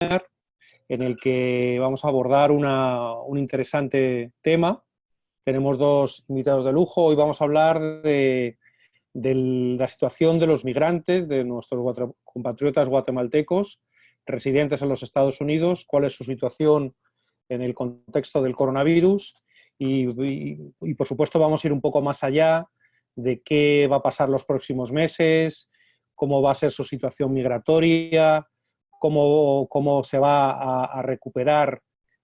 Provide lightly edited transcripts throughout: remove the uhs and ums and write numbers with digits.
en el que vamos a abordar un interesante tema. Tenemos dos invitados de lujo. Hoy vamos a hablar de la situación de los migrantes, de nuestros compatriotas guatemaltecos residentes en los Estados Unidos, cuál es su situación en el contexto del coronavirus y por supuesto vamos a ir un poco más allá de qué va a pasar los próximos meses, cómo va a ser su situación migratoria, cómo se va a recuperar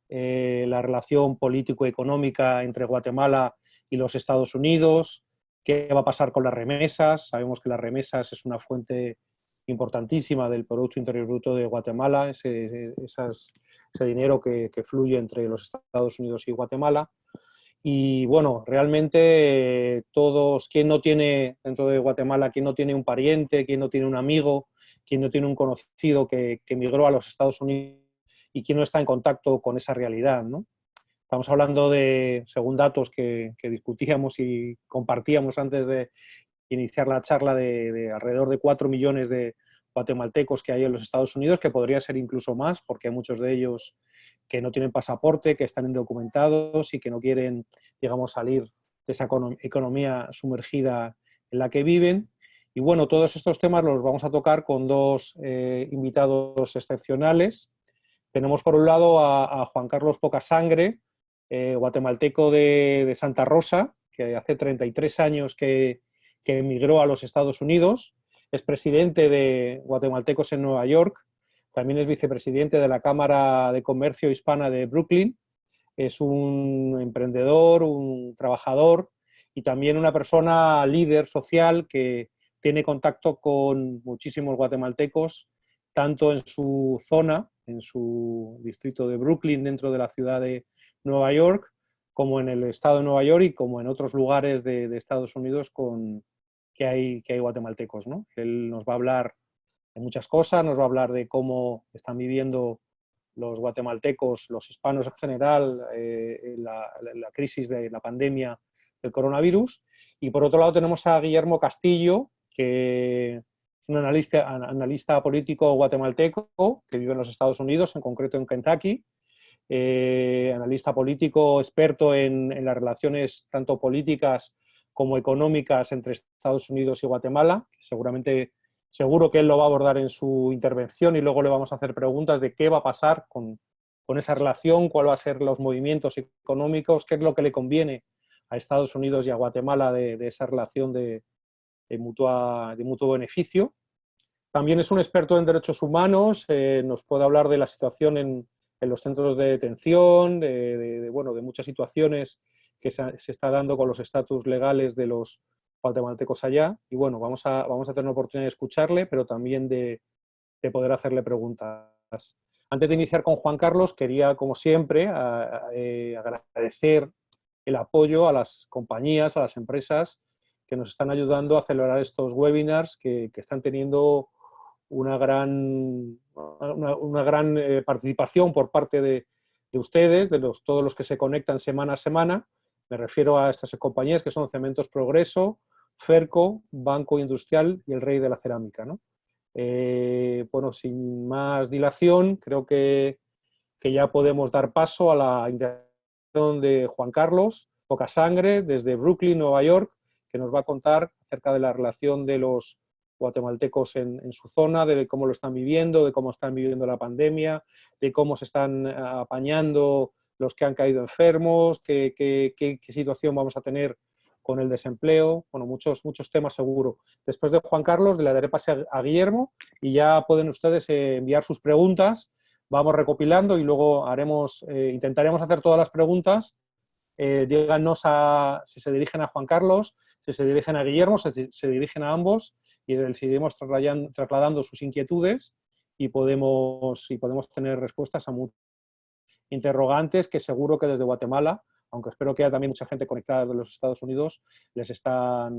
la relación político-económica entre Guatemala y los Estados Unidos, qué va a pasar con las remesas. Sabemos que las remesas es una fuente importantísima del Producto Interior Bruto de Guatemala, ese dinero que fluye entre los Estados Unidos y Guatemala. Y bueno, realmente todos, quien no tiene dentro de Guatemala, quien no tiene un pariente, quien no tiene un amigo, quien no tiene un conocido que emigró a los Estados Unidos y quien no está en contacto con esa realidad, ¿no? Estamos hablando de, según datos que discutíamos y compartíamos antes de iniciar la charla, de alrededor de 4 millones de guatemaltecos que hay en los Estados Unidos, que podría ser incluso más, porque hay muchos de ellos que no tienen pasaporte, que están indocumentados y que no quieren, digamos, salir de esa economía sumergida en la que viven. Y bueno, todos estos temas los vamos a tocar con dos invitados excepcionales. Tenemos por un lado a Juan Carlos Pocasangre, guatemalteco de Santa Rosa, que hace 33 años que emigró a los Estados Unidos, es presidente de Guatemaltecos en Nueva York, también es vicepresidente de la Cámara de Comercio Hispana de Brooklyn, es un emprendedor, un trabajador y también una persona líder social que tiene contacto con muchísimos guatemaltecos, tanto en su zona, en su distrito de Brooklyn, dentro de la ciudad de Nueva York, como en el estado de Nueva York y como en otros lugares de Estados Unidos que hay guatemaltecos, ¿no? Él nos va a hablar de muchas cosas, nos va a hablar de cómo están viviendo los guatemaltecos, los hispanos en general, la crisis de la pandemia del coronavirus. Y por otro lado tenemos a Guillermo Castillo, que es un analista político guatemalteco que vive en los Estados Unidos, en concreto en Kentucky, analista político experto en las relaciones tanto políticas como económicas entre Estados Unidos y Guatemala. Seguro que él lo va a abordar en su intervención y luego le vamos a hacer preguntas de qué va a pasar con esa relación, cuál va a ser los movimientos económicos, qué es lo que le conviene a Estados Unidos y a Guatemala de esa relación de mutuo beneficio. También es un experto en derechos humanos, nos puede hablar de la situación en los centros de detención, de muchas situaciones que se está dando con los estatus legales de los guatemaltecos allá. Y bueno, vamos a tener la oportunidad de escucharle, pero también de poder hacerle preguntas. Antes de iniciar con Juan Carlos, quería, como siempre, agradecer el apoyo a las compañías, a las empresas que nos están ayudando a celebrar estos webinars que están teniendo una gran participación por parte de ustedes, de todos los que se conectan semana a semana. Me refiero a estas compañías que son Cementos Progreso, Ferco, Banco Industrial y el Rey de la Cerámica, ¿no? Bueno, sin más dilación, creo que ya podemos dar paso a la intervención de Juan Carlos Pocasangre desde Brooklyn, Nueva York, que nos va a contar acerca de la relación de los guatemaltecos en su zona, de cómo lo están viviendo, de cómo están viviendo la pandemia, de cómo se están apañando los que han caído enfermos, qué situación vamos a tener con el desempleo, bueno, muchos temas seguro. Después de Juan Carlos, le daré pase a Guillermo y ya pueden ustedes enviar sus preguntas, vamos recopilando y luego intentaremos hacer todas las preguntas. Díganos si se dirigen a Juan Carlos, si se dirigen a Guillermo, si se dirigen a ambos y les iremos trasladando sus inquietudes y podemos tener respuestas a muchos interrogantes que seguro que desde Guatemala, aunque espero que haya también mucha gente conectada de los Estados Unidos, les está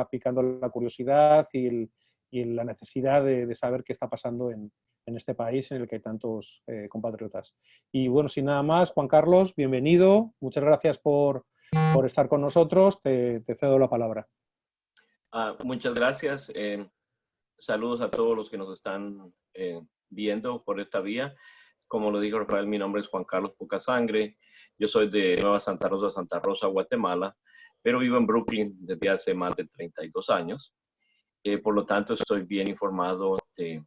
picando la curiosidad y la necesidad de saber qué está pasando en este país en el que hay tantos compatriotas. Y bueno, sin nada más, Juan Carlos, bienvenido. Muchas gracias por estar con nosotros. Te cedo la palabra. Muchas gracias. Saludos a todos los que nos están viendo por esta vía. Como lo dijo Rafael, mi nombre es Juan Carlos Pocasangre. Yo soy de Nueva Santa Rosa, Guatemala, pero vivo en Brooklyn desde hace más de 32 años. Por lo tanto, estoy bien informado de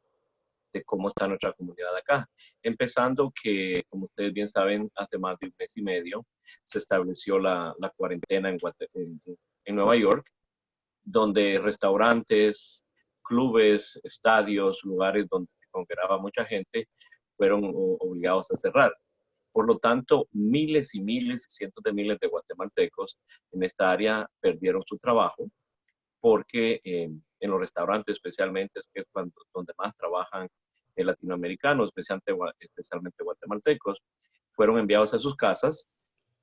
cómo está nuestra comunidad acá. Empezando que, como ustedes bien saben, hace más de un mes y medio se estableció la cuarentena en Nueva York, donde restaurantes, clubes, estadios, lugares donde se congregaba mucha gente, fueron obligados a cerrar. Por lo tanto, miles y miles, cientos de miles de guatemaltecos en esta área perdieron su trabajo porque en los restaurantes especialmente, que es donde más trabajan latinoamericanos, especialmente guatemaltecos, fueron enviados a sus casas,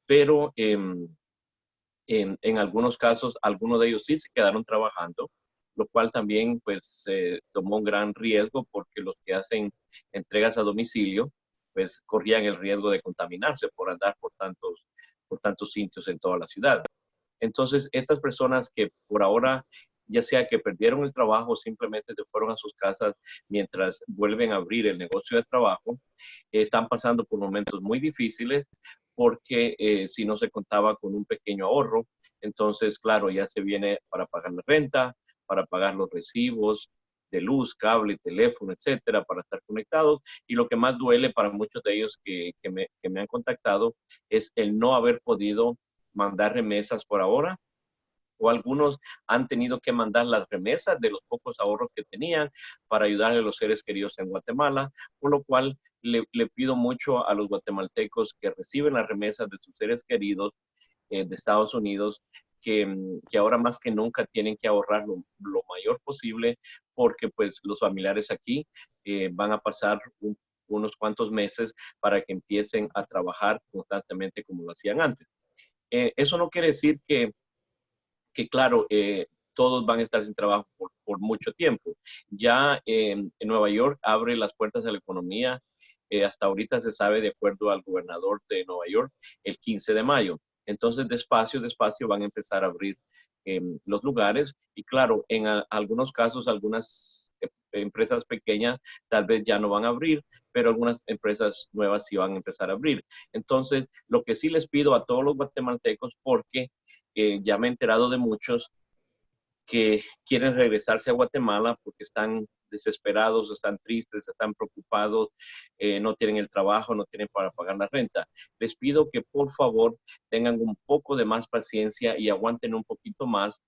pero en algunos casos, algunos de ellos sí se quedaron trabajando, lo cual también pues tomó un gran riesgo porque los que hacen entregas a domicilio pues corrían el riesgo de contaminarse por andar por tantos sitios en toda la ciudad. Entonces, estas personas que por ahora, ya sea que perdieron el trabajo, simplemente se fueron a sus casas mientras vuelven a abrir el negocio de trabajo, están pasando por momentos muy difíciles porque si no se contaba con un pequeño ahorro, entonces, claro, ya se viene para pagar la renta, para pagar los recibos de luz, cable, teléfono, etcétera, para estar conectados. Y lo que más duele para muchos de ellos que me han contactado es el no haber podido mandar remesas por ahora, o algunos han tenido que mandar las remesas de los pocos ahorros que tenían para ayudar a los seres queridos en Guatemala, por lo cual le pido mucho a los guatemaltecos que reciben las remesas de sus seres queridos de Estados Unidos, que ahora más que nunca tienen que ahorrar lo mayor posible, porque pues los familiares aquí van a pasar unos cuantos meses para que empiecen a trabajar constantemente como lo hacían antes. Eso no quiere decir que claro, todos van a estar sin trabajo por mucho tiempo. Ya en Nueva York abre las puertas de la economía, hasta ahorita se sabe, de acuerdo al gobernador de Nueva York, el 15 de mayo. Entonces, despacio, despacio van a empezar a abrir los lugares y claro, en algunos casos, algunas empresas pequeñas tal vez ya no van a abrir, pero algunas empresas nuevas sí van a empezar a abrir. Entonces, lo que sí les pido a todos los guatemaltecos, porque ya me he enterado de muchos que quieren regresarse a Guatemala porque están desesperados, están tristes, están preocupados, no tienen el trabajo, no tienen para pagar la renta. Les pido que por favor tengan un poco de más paciencia y aguanten un poquito más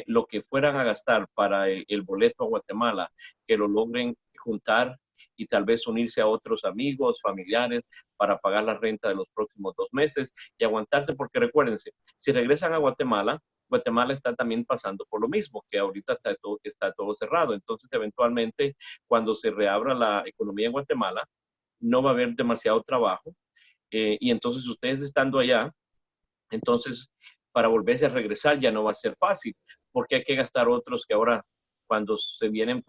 lo que fueran a gastar para el boleto a Guatemala, que lo logren juntar y tal vez unirse a otros amigos, familiares, para pagar la renta de los próximos 2 meses y aguantarse, porque recuérdense, si regresan a Guatemala, Guatemala está también pasando por lo mismo, que ahorita está todo cerrado. Entonces, eventualmente, cuando se reabra la economía en Guatemala, no va a haber demasiado trabajo. Y entonces, ustedes estando allá, entonces, para volverse a regresar ya no va a ser fácil, porque hay que gastar otros que ahora, cuando se vienen,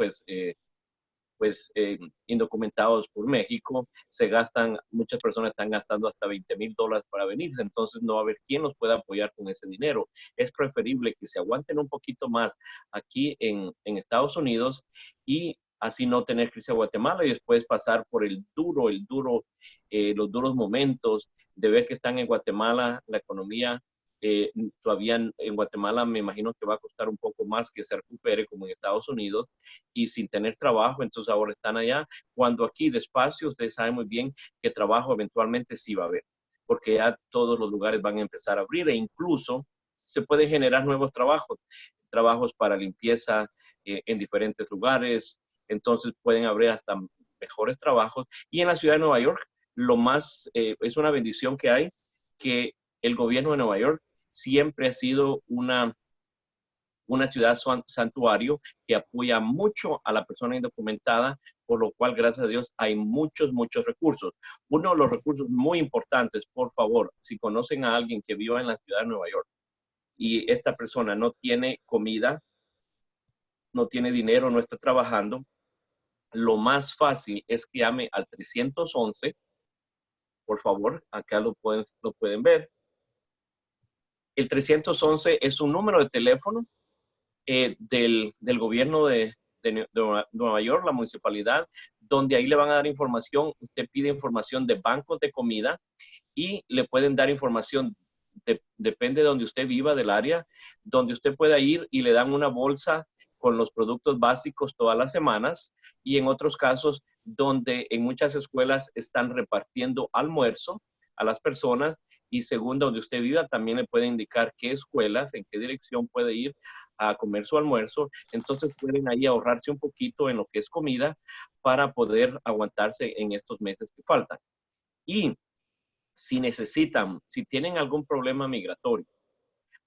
indocumentados por México, muchas personas están gastando hasta $20,000 para venirse, entonces no va a haber quien los pueda apoyar con ese dinero. Es preferible que se aguanten un poquito más aquí en Estados Unidos y así no tener crisis a Guatemala y después pasar por los duros momentos de ver que están en Guatemala, la economía todavía en Guatemala me imagino que va a costar un poco más que se recupere como en Estados Unidos y sin tener trabajo, entonces ahora están allá, cuando aquí despacio ustedes saben muy bien que trabajo eventualmente sí va a haber, porque ya todos los lugares van a empezar a abrir e incluso se pueden generar nuevos trabajos, trabajos para limpieza en diferentes lugares, entonces pueden abrir hasta mejores trabajos y en la ciudad de Nueva York lo más, es una bendición que hay que el gobierno de Nueva York siempre ha sido una ciudad santuario que apoya mucho a la persona indocumentada, por lo cual, gracias a Dios, hay muchos, muchos recursos. Uno de los recursos muy importantes, por favor, si conocen a alguien que viva en la ciudad de Nueva York y esta persona no tiene comida, no tiene dinero, no está trabajando, lo más fácil es que llame al 311, por favor, acá lo pueden ver. El 311 es un número de teléfono del gobierno Nueva York, la municipalidad, donde ahí le van a dar información. Usted pide información de bancos de comida y le pueden dar información, depende de donde usted viva, del área, donde usted pueda ir y le dan una bolsa con los productos básicos todas las semanas, y en otros casos donde en muchas escuelas están repartiendo almuerzo a las personas, y según donde usted viva también le puede indicar qué escuelas, en qué dirección puede ir a comer su almuerzo. Entonces pueden ahí ahorrarse un poquito en lo que es comida para poder aguantarse en estos meses que faltan. Y si necesitan, si tienen algún problema migratorio,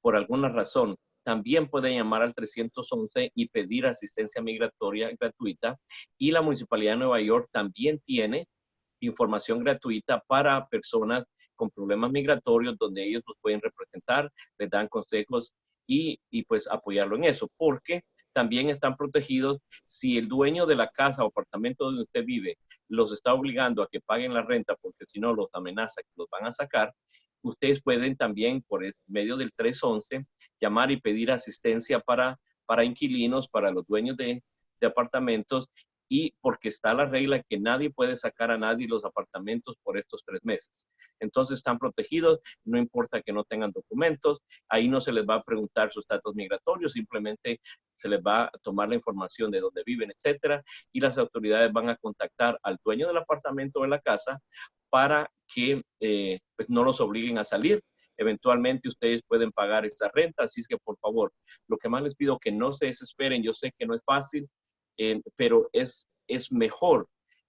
por alguna razón, también pueden llamar al 311 y pedir asistencia migratoria gratuita. Y la Municipalidad de Nueva York también tiene información gratuita para personas con problemas migratorios, donde ellos los pueden representar, les dan consejos y pues apoyarlo en eso, porque también están protegidos si el dueño de la casa o apartamento donde usted vive los está obligando a que paguen la renta, porque si no los amenaza que los van a sacar. Ustedes pueden también, por medio del 311, llamar y pedir asistencia para inquilinos, para los dueños de apartamentos, y porque está la regla que nadie puede sacar a nadie los apartamentos por estos 3 meses. Entonces están protegidos, no importa que no tengan documentos, ahí no se les va a preguntar su estatus migratorio, simplemente se les va a tomar la información de dónde viven, etcétera, y las autoridades van a contactar al dueño del apartamento o de la casa para que pues no los obliguen a salir. Eventualmente ustedes pueden pagar esta renta, así es que por favor, lo que más les pido, que no se desesperen. Yo sé que no es fácil, pero es mejor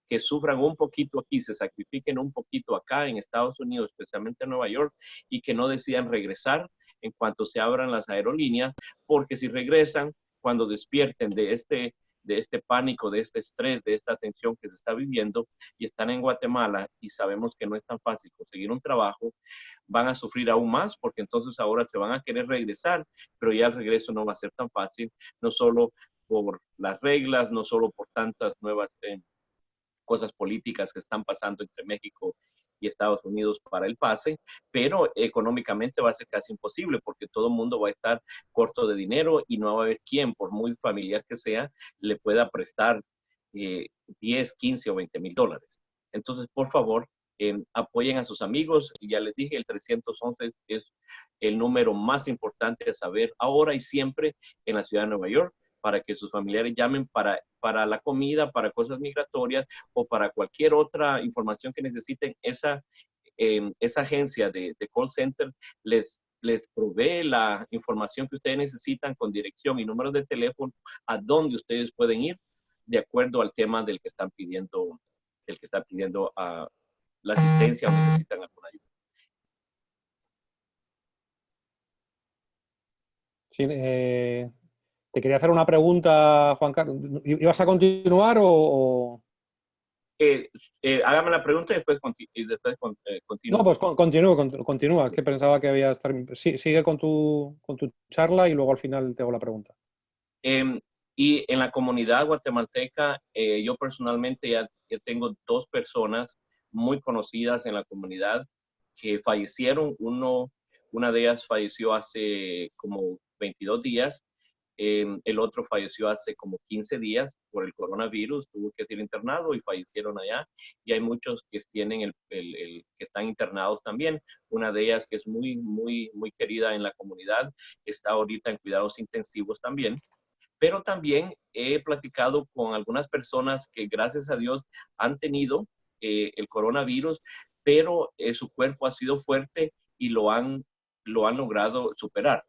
que sufran un poquito aquí, se sacrifiquen un poquito acá en Estados Unidos, especialmente en Nueva York, y que no decidan regresar en cuanto se abran las aerolíneas, porque si regresan, cuando despierten de este pánico, de este estrés, de esta tensión que se está viviendo, y están en Guatemala y sabemos que no es tan fácil conseguir un trabajo, van a sufrir aún más, porque entonces ahora se van a querer regresar, pero ya el regreso no va a ser tan fácil, no solo por las reglas, no solo por tantas nuevas cosas políticas que están pasando entre México y Estados Unidos para el pase, pero económicamente va a ser casi imposible, porque todo el mundo va a estar corto de dinero y no va a haber quien, por muy familiar que sea, le pueda prestar 10, 15 o 20 mil dólares. Entonces, por favor, apoyen a sus amigos. Ya les dije, el 311 es el número más importante a saber ahora y siempre en la ciudad de Nueva York, para que sus familiares llamen para la comida, para cosas migratorias o para cualquier otra información que necesiten. Esa agencia de call center les provee la información que ustedes necesitan con dirección y números de teléfono a donde ustedes pueden ir de acuerdo al tema del que están pidiendo, la asistencia o necesitan alguna ayuda. Sí, te quería hacer una pregunta, Juan Carlos. ¿Ibas a continuar o...? Hágame la pregunta y después, continúo. No, pues continúa. Es que pensaba que habías terminado. Sí, sigue con tu charla y luego al final te hago la pregunta. Y en la comunidad guatemalteca, yo personalmente ya tengo 2 personas muy conocidas en la comunidad que fallecieron. Una de ellas falleció hace como 22 días. El otro falleció hace como 15 días por el coronavirus, tuvo que ser internado y fallecieron allá. Y hay muchos que tienen que están internados también. Una de ellas, que es muy, muy, muy querida en la comunidad, está ahorita en cuidados intensivos también. Pero también he platicado con algunas personas que, gracias a Dios, han tenido el coronavirus, pero su cuerpo ha sido fuerte y lo han logrado superar.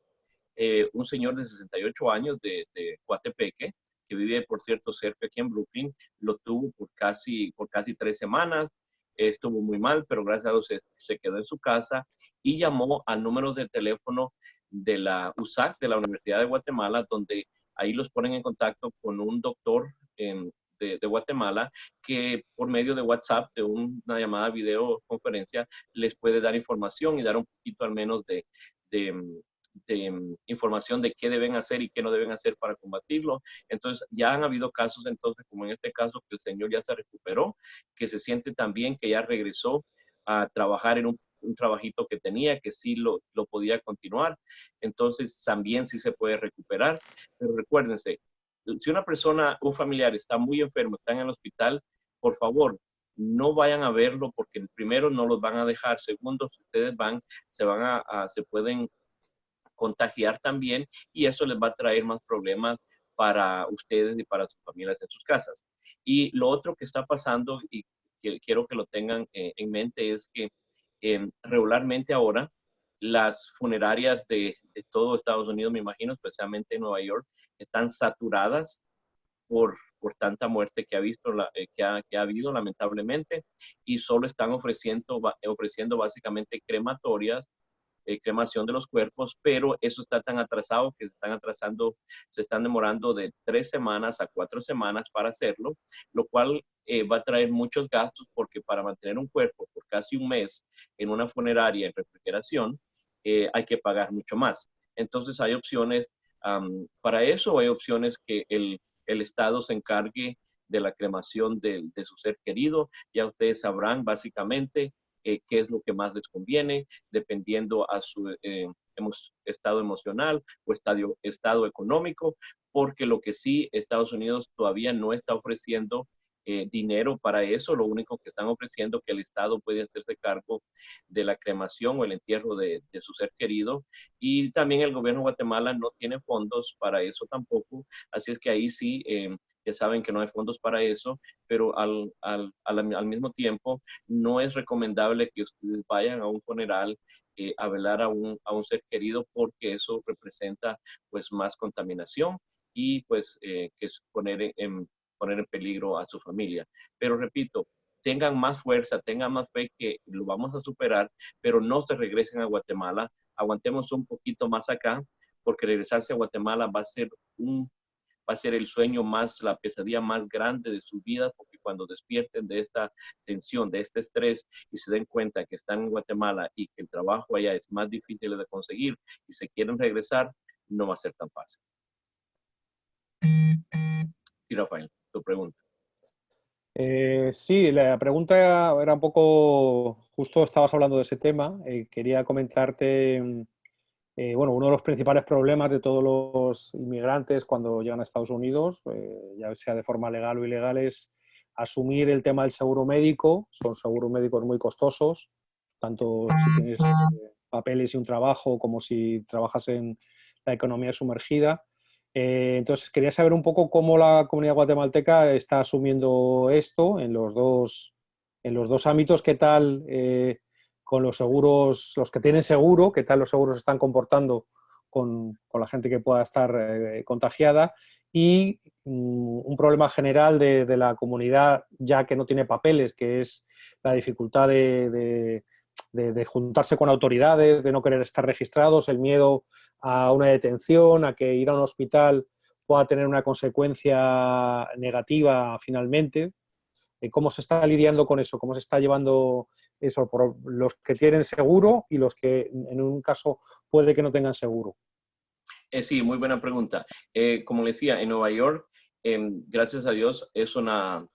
Un señor de 68 años de Coatepeque, que vive, por cierto, cerca aquí en Brooklyn, lo tuvo por casi 3 semanas. Estuvo muy mal, pero gracias a Dios se quedó en su casa y llamó al número de teléfono de la USAC, de la Universidad de Guatemala, donde ahí los ponen en contacto con un doctor de Guatemala, que por medio de WhatsApp, de una llamada videoconferencia, les puede dar información y dar un poquito al menos de información de qué deben hacer y qué no deben hacer para combatirlo. Entonces, ya han habido casos, entonces, como en este caso, que el señor ya se recuperó, que se siente tan bien que ya regresó a trabajar en un trabajito que tenía, que sí lo podía continuar. Entonces, también sí se puede recuperar. Pero recuérdense, si una persona, un familiar está muy enfermo, está en el hospital, por favor, no vayan a verlo porque primero no los van a dejar, segundo, si ustedes van, se pueden contagiar también y eso les va a traer más problemas para ustedes y para sus familias en sus casas. Y lo otro que está pasando y que quiero que lo tengan en mente es que regularmente ahora las funerarias de todo Estados Unidos, me imagino, especialmente en Nueva York, están saturadas por tanta muerte que ha visto, que ha habido lamentablemente, y solo están ofreciendo básicamente crematorias, cremación de los cuerpos, pero eso está tan atrasado que se están demorando de 3 semanas a 4 semanas para hacerlo, lo cual va a traer muchos gastos porque para mantener un cuerpo por casi un mes en una funeraria en refrigeración, hay que pagar mucho más. Entonces hay opciones para eso, hay opciones que el Estado se encargue de la cremación de su ser querido. Ya ustedes sabrán básicamente qué es lo que más les conviene, dependiendo a su estado emocional o estado económico, porque lo que sí Estados Unidos todavía no está ofreciendo dinero para eso, lo único que están ofreciendo es que el Estado puede hacerse cargo de la cremación o el entierro de su ser querido, y también el gobierno de Guatemala no tiene fondos para eso tampoco, así es que ahí sí, ya saben que no hay fondos para eso, pero al mismo tiempo no es recomendable que ustedes vayan a un funeral a velar a un ser querido porque eso representa pues más contaminación y pues que es poner en peligro a su familia. Pero repito, tengan más fuerza, tengan más fe que lo vamos a superar, pero no se regresen a Guatemala, aguantemos un poquito más acá, porque regresarse a Guatemala va a ser el sueño más, la pesadilla más grande de su vida, porque cuando despierten de esta tensión, de este estrés y se den cuenta que están en Guatemala y que el trabajo allá es más difícil de conseguir y se quieren regresar, no va a ser tan fácil. Sí, Rafael, tu pregunta. Sí, la pregunta era un poco, justo estabas hablando de ese tema, quería comentarte, bueno, uno de los principales problemas de todos los inmigrantes cuando llegan a Estados Unidos, ya sea de forma legal o ilegal, es asumir el tema del seguro médico. Son seguros médicos muy costosos, tanto si tienes papeles y un trabajo como si trabajas en la economía sumergida. Entonces, quería saber un poco cómo la comunidad guatemalteca está asumiendo esto en los dos ámbitos. ¿Qué tal con los seguros, los que tienen seguro, qué tal los seguros están comportando con la gente que pueda estar contagiada? Y un problema general de la comunidad, ya que no tiene papeles, que es la dificultad de juntarse con autoridades, de no querer estar registrados, el miedo a una detención, a que ir a un hospital pueda tener una consecuencia negativa finalmente. ¿Cómo se está lidiando con eso? ¿Cómo se está llevando eso por los que tienen seguro y los que en un caso puede que no tengan seguro? Sí, muy buena pregunta. Como le decía, en Nueva York, gracias a Dios, es una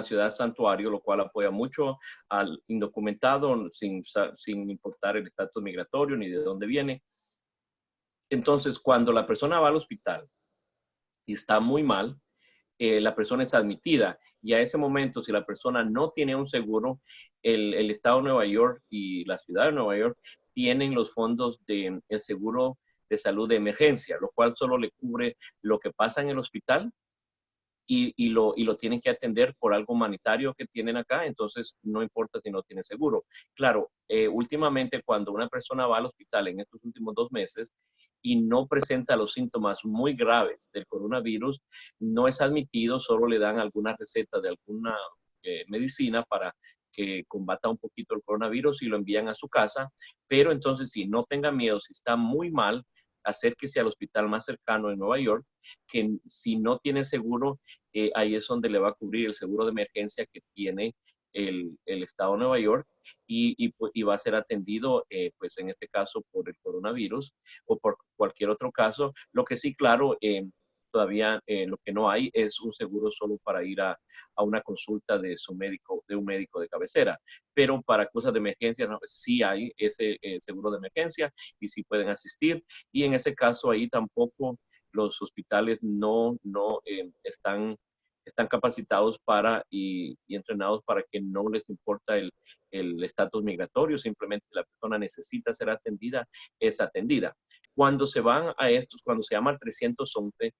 ciudad santuario, lo cual apoya mucho al indocumentado sin importar el estatus migratorio ni de dónde viene. Entonces, cuando la persona va al hospital y está muy mal, la persona es admitida y a ese momento, si la persona no tiene un seguro, el estado de Nueva York y la ciudad de Nueva York tienen los fondos del seguro de salud de emergencia, lo cual solo le cubre lo que pasa en el hospital y lo tienen que atender por algo humanitario que tienen acá, entonces no importa si no tiene seguro. Claro, últimamente cuando una persona va al hospital en estos últimos 2 meses y no presenta los síntomas muy graves del coronavirus, no es admitido, solo le dan alguna receta de alguna medicina para que combata un poquito el coronavirus y lo envían a su casa, pero entonces si no tenga miedo, si está muy mal, acérquese al hospital más cercano en Nueva York, que si no tiene seguro, ahí es donde le va a cubrir el seguro de emergencia que tiene el Estado de Nueva York y va a ser atendido, pues en este caso, por el coronavirus o por cualquier otro caso. Lo que sí, claro, todavía lo que no hay es un seguro solo para ir a una consulta de un médico de cabecera. Pero para cosas de emergencia, no, sí hay ese seguro de emergencia y sí pueden asistir. Y en ese caso ahí tampoco los hospitales no están capacitados y entrenados para que no les importa el estatus migratorio, simplemente la persona necesita ser atendida, es atendida. Cuando se van a estos, cuando se llama el 311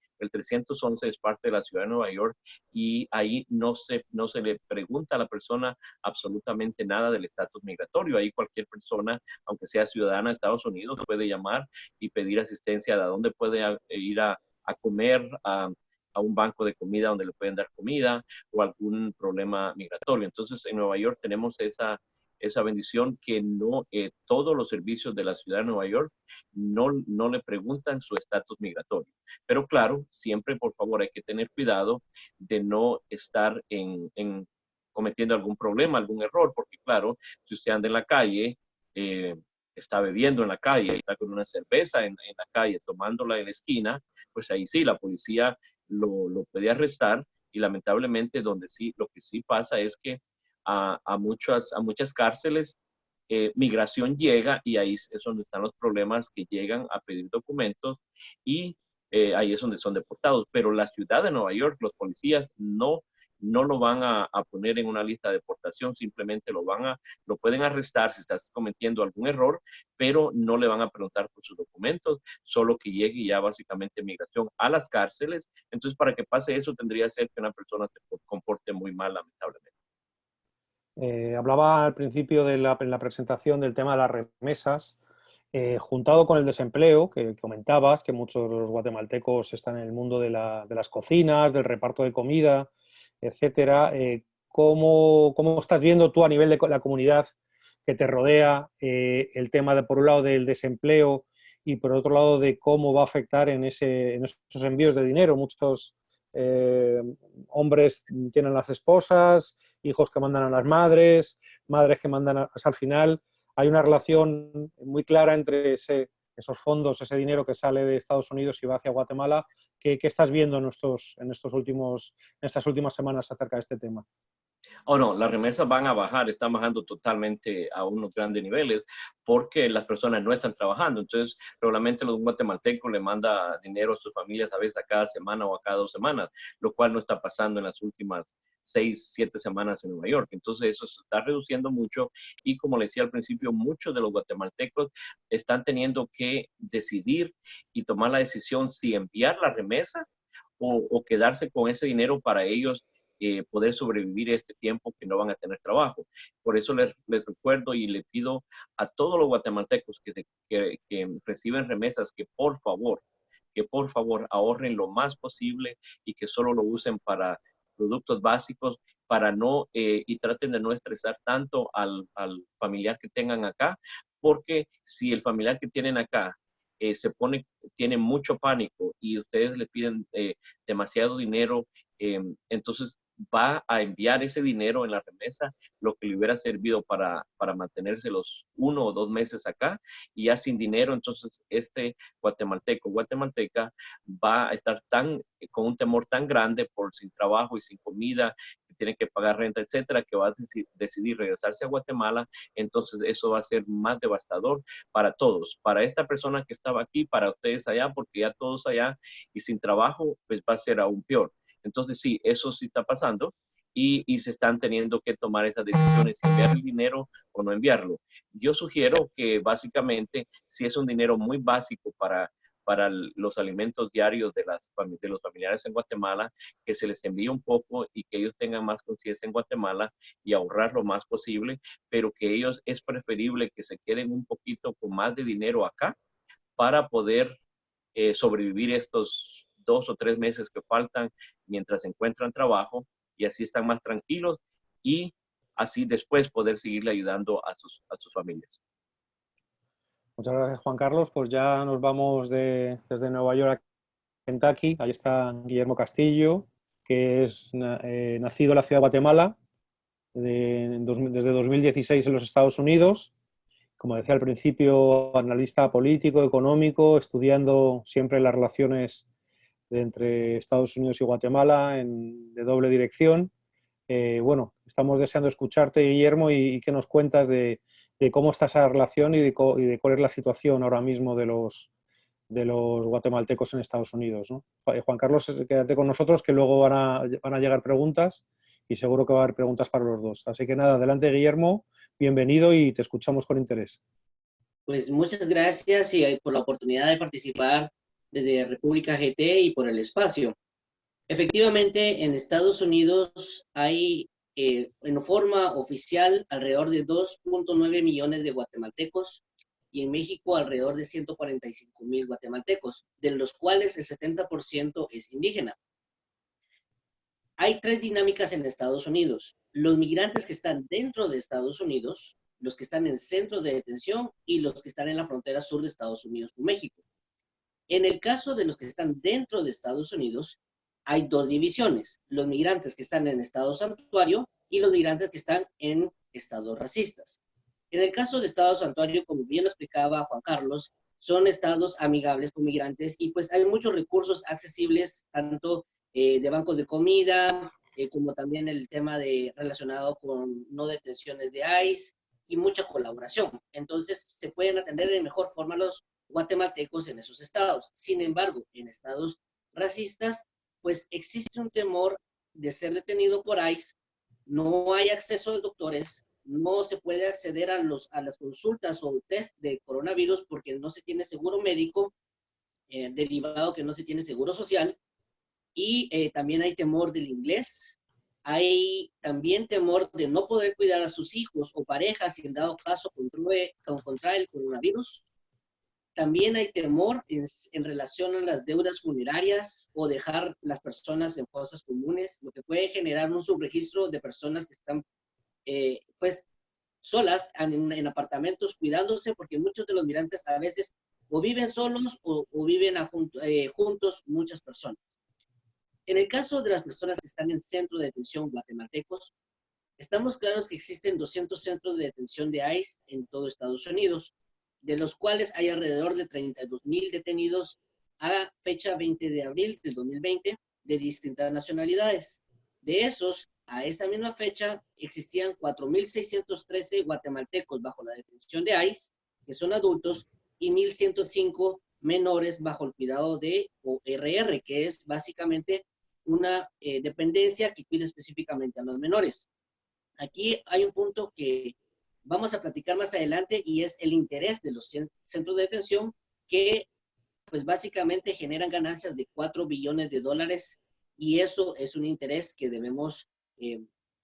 es parte de la ciudad de Nueva York y ahí no se le pregunta a la persona absolutamente nada del estatus migratorio. Ahí cualquier persona, aunque sea ciudadana de Estados Unidos, puede llamar y pedir asistencia de a dónde puede ir a comer, a un banco de comida donde le pueden dar comida o algún problema migratorio. Entonces, en Nueva York tenemos esa bendición que no todos los servicios de la ciudad de Nueva York no le preguntan su estatus migratorio. Pero claro, siempre por favor hay que tener cuidado de no estar cometiendo algún problema, algún error, porque claro, si usted anda en la calle, está bebiendo en la calle, está con una cerveza en la calle, tomándola en la esquina, pues ahí sí, la policía lo puede arrestar y lamentablemente lo que sí pasa es que a muchas cárceles migración llega y ahí es donde están los problemas que llegan a pedir documentos y ahí es donde son deportados. Pero la ciudad de Nueva York, los policías no lo van a poner en una lista de deportación, simplemente lo pueden arrestar si estás cometiendo algún error, pero no le van a preguntar por sus documentos, solo que llegue ya básicamente migración a las cárceles. Entonces, para que pase eso, tendría que ser que una persona se comporte muy mal, lamentablemente. Hablaba al principio en la presentación del tema de las remesas, juntado con el desempleo que comentabas, que muchos de los guatemaltecos están en el mundo de las cocinas, del reparto de comida, etcétera. ¿Cómo estás viendo tú a nivel de la comunidad que te rodea el tema por un lado, del desempleo y por otro lado, de cómo va a afectar en esos envíos de dinero? Muchos hombres tienen las esposas, hijos que mandan a las madres, madres que mandan al final hay una relación muy clara entre esos fondos, ese dinero que sale de Estados Unidos y va hacia Guatemala. ¿Qué estás viendo en estas últimas semanas acerca de este tema? Oh, no, las remesas van a bajar, están bajando totalmente a unos grandes niveles porque las personas no están trabajando. Entonces, regularmente los guatemaltecos le manda dinero a sus familias a veces a cada semana o a cada 2 semanas, lo cual no está pasando en las últimas 6, 7 semanas en Nueva York. Entonces, eso se está reduciendo mucho y como le decía al principio, muchos de los guatemaltecos están teniendo que decidir y tomar la decisión si enviar la remesa o quedarse con ese dinero para ellos poder sobrevivir este tiempo que no van a tener trabajo. Por eso les recuerdo y le pido a todos los guatemaltecos que reciben remesas que por favor ahorren lo más posible y que solo lo usen para productos básicos para y traten de no estresar tanto al familiar que tengan acá, porque si el familiar que tienen acá tiene mucho pánico y ustedes le piden demasiado dinero, entonces va a enviar ese dinero en la remesa, lo que le hubiera servido para mantenerse los 1 o 2 meses acá, y ya sin dinero, entonces este guatemalteca va a estar con un temor tan grande por sin trabajo y sin comida, que tiene que pagar renta, etcétera, que va a decidir regresarse a Guatemala. Entonces eso va a ser más devastador para todos, para esta persona que estaba aquí, para ustedes allá, porque ya todos allá y sin trabajo, pues va a ser aún peor. Entonces, sí, eso sí está pasando y se están teniendo que tomar estas decisiones, si enviar el dinero o no enviarlo. Yo sugiero que básicamente, si es un dinero muy básico para los alimentos diarios de los familiares en Guatemala, que se les envíe un poco y que ellos tengan más conciencia en Guatemala y ahorrar lo más posible, pero que ellos es preferible que se queden un poquito con más de dinero acá para poder sobrevivir estos 2 o 3 meses que faltan mientras encuentran trabajo y así están más tranquilos y así después poder seguirle ayudando a sus familias. Muchas gracias, Juan Carlos. Pues ya nos vamos desde Nueva York a Kentucky. Ahí está Guillermo Castillo, que es nacido en la ciudad de Guatemala, desde 2016 en los Estados Unidos. Como decía al principio, analista político, económico, estudiando siempre las relaciones entre Estados Unidos y Guatemala de doble dirección. Bueno, estamos deseando escucharte, Guillermo, y que nos cuentas de cómo está esa relación y de cuál es la situación ahora mismo de los guatemaltecos en Estados Unidos, ¿no? Juan Carlos, quédate con nosotros que luego van a llegar preguntas y seguro que va a haber preguntas para los dos. Así que nada, adelante Guillermo, bienvenido y te escuchamos con interés. Pues muchas gracias y por la oportunidad de participar desde República GT y por el espacio. Efectivamente, en Estados Unidos hay en forma oficial alrededor de 2.9 millones de guatemaltecos y en México alrededor de 145,000 guatemaltecos, de los cuales el 70% es indígena. Hay tres dinámicas en Estados Unidos: los migrantes que están dentro de Estados Unidos, los que están en centros de detención y los que están en la frontera sur de Estados Unidos con México. En el caso de los que están dentro de Estados Unidos, hay dos divisiones: los migrantes que están en estado santuario y los migrantes que están en estados racistas. En el caso de estado santuario, como bien lo explicaba Juan Carlos, son estados amigables con migrantes y pues hay muchos recursos accesibles, tanto de bancos de comida, como también el tema relacionado con no detenciones de ICE y mucha colaboración. Entonces se pueden atender de mejor forma los guatemaltecos en esos estados. Sin embargo, en estados racistas, pues existe un temor de ser detenido por ICE, no hay acceso a doctores, no se puede acceder a las consultas o test de coronavirus porque no se tiene seguro médico, derivado que no se tiene seguro social, y también hay temor del inglés, hay también temor de no poder cuidar a sus hijos o parejas si en dado caso contrae el coronavirus. También hay temor en relación a las deudas funerarias o dejar las personas en fosas comunes, lo que puede generar un subregistro de personas que están pues solas en apartamentos cuidándose, porque muchos de los migrantes a veces o viven solos o viven juntos muchas personas. En el caso de las personas que están en centro de detención guatemaltecos, estamos claros que existen 200 centros de detención de ICE en todo Estados Unidos, de los cuales hay alrededor de 32,000 detenidos a fecha 20 de abril del 2020 de distintas nacionalidades. De esos, a esa misma fecha, existían 4,613 guatemaltecos bajo la detención de ICE, que son adultos, y 1,105 menores bajo el cuidado de ORR, que es básicamente una dependencia que cuida específicamente a los menores. Aquí hay un punto que vamos a platicar más adelante y es el interés de los centros de detención que pues básicamente generan ganancias de $4 billones y eso es un interés que debemos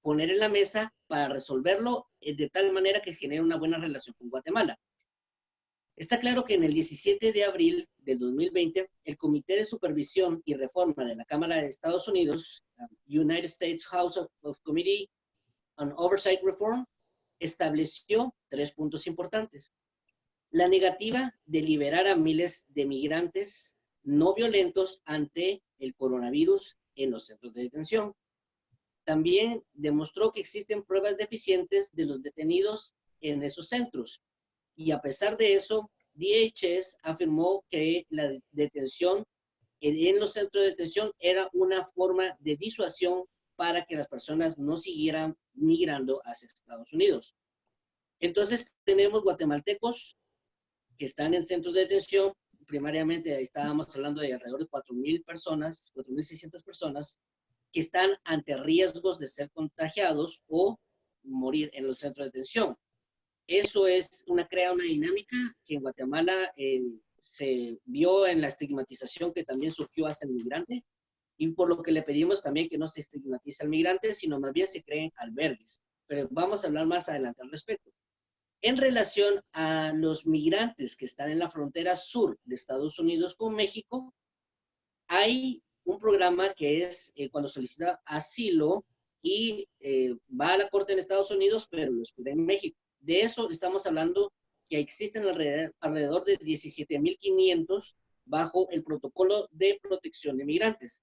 poner en la mesa para resolverlo de tal manera que genere una buena relación con Guatemala. Está claro que en el 17 de abril del 2020, el Comité de Supervisión y Reforma de la Cámara de Estados Unidos, United States House of Committee on Oversight Reform, estableció 3 puntos importantes: la negativa de liberar a miles de migrantes no violentos ante el coronavirus en los centros de detención. También demostró que existen pruebas deficientes de los detenidos en esos centros. Y a pesar de eso, DHS afirmó que la detención en los centros de detención era una forma de disuasión para que las personas no siguieran migrando hacia Estados Unidos. Entonces, tenemos guatemaltecos que están en centros de detención. Primariamente, ahí estábamos hablando de alrededor de 4,000 personas, 4,600 personas, que están ante riesgos de ser contagiados o morir en los centros de detención. Eso crea una dinámica que en Guatemala se vio en la estigmatización que también surgió hacia el migrante, y por lo que le pedimos también que no se estigmatice al migrante, sino más bien se creen albergues. Pero vamos a hablar más adelante al respecto. En relación a los migrantes que están en la frontera sur de Estados Unidos con México, hay un programa que es cuando solicita asilo y va a la corte en Estados Unidos, pero lo espera en México. De eso estamos hablando, que existen alrededor de 17,500 bajo el protocolo de protección de migrantes.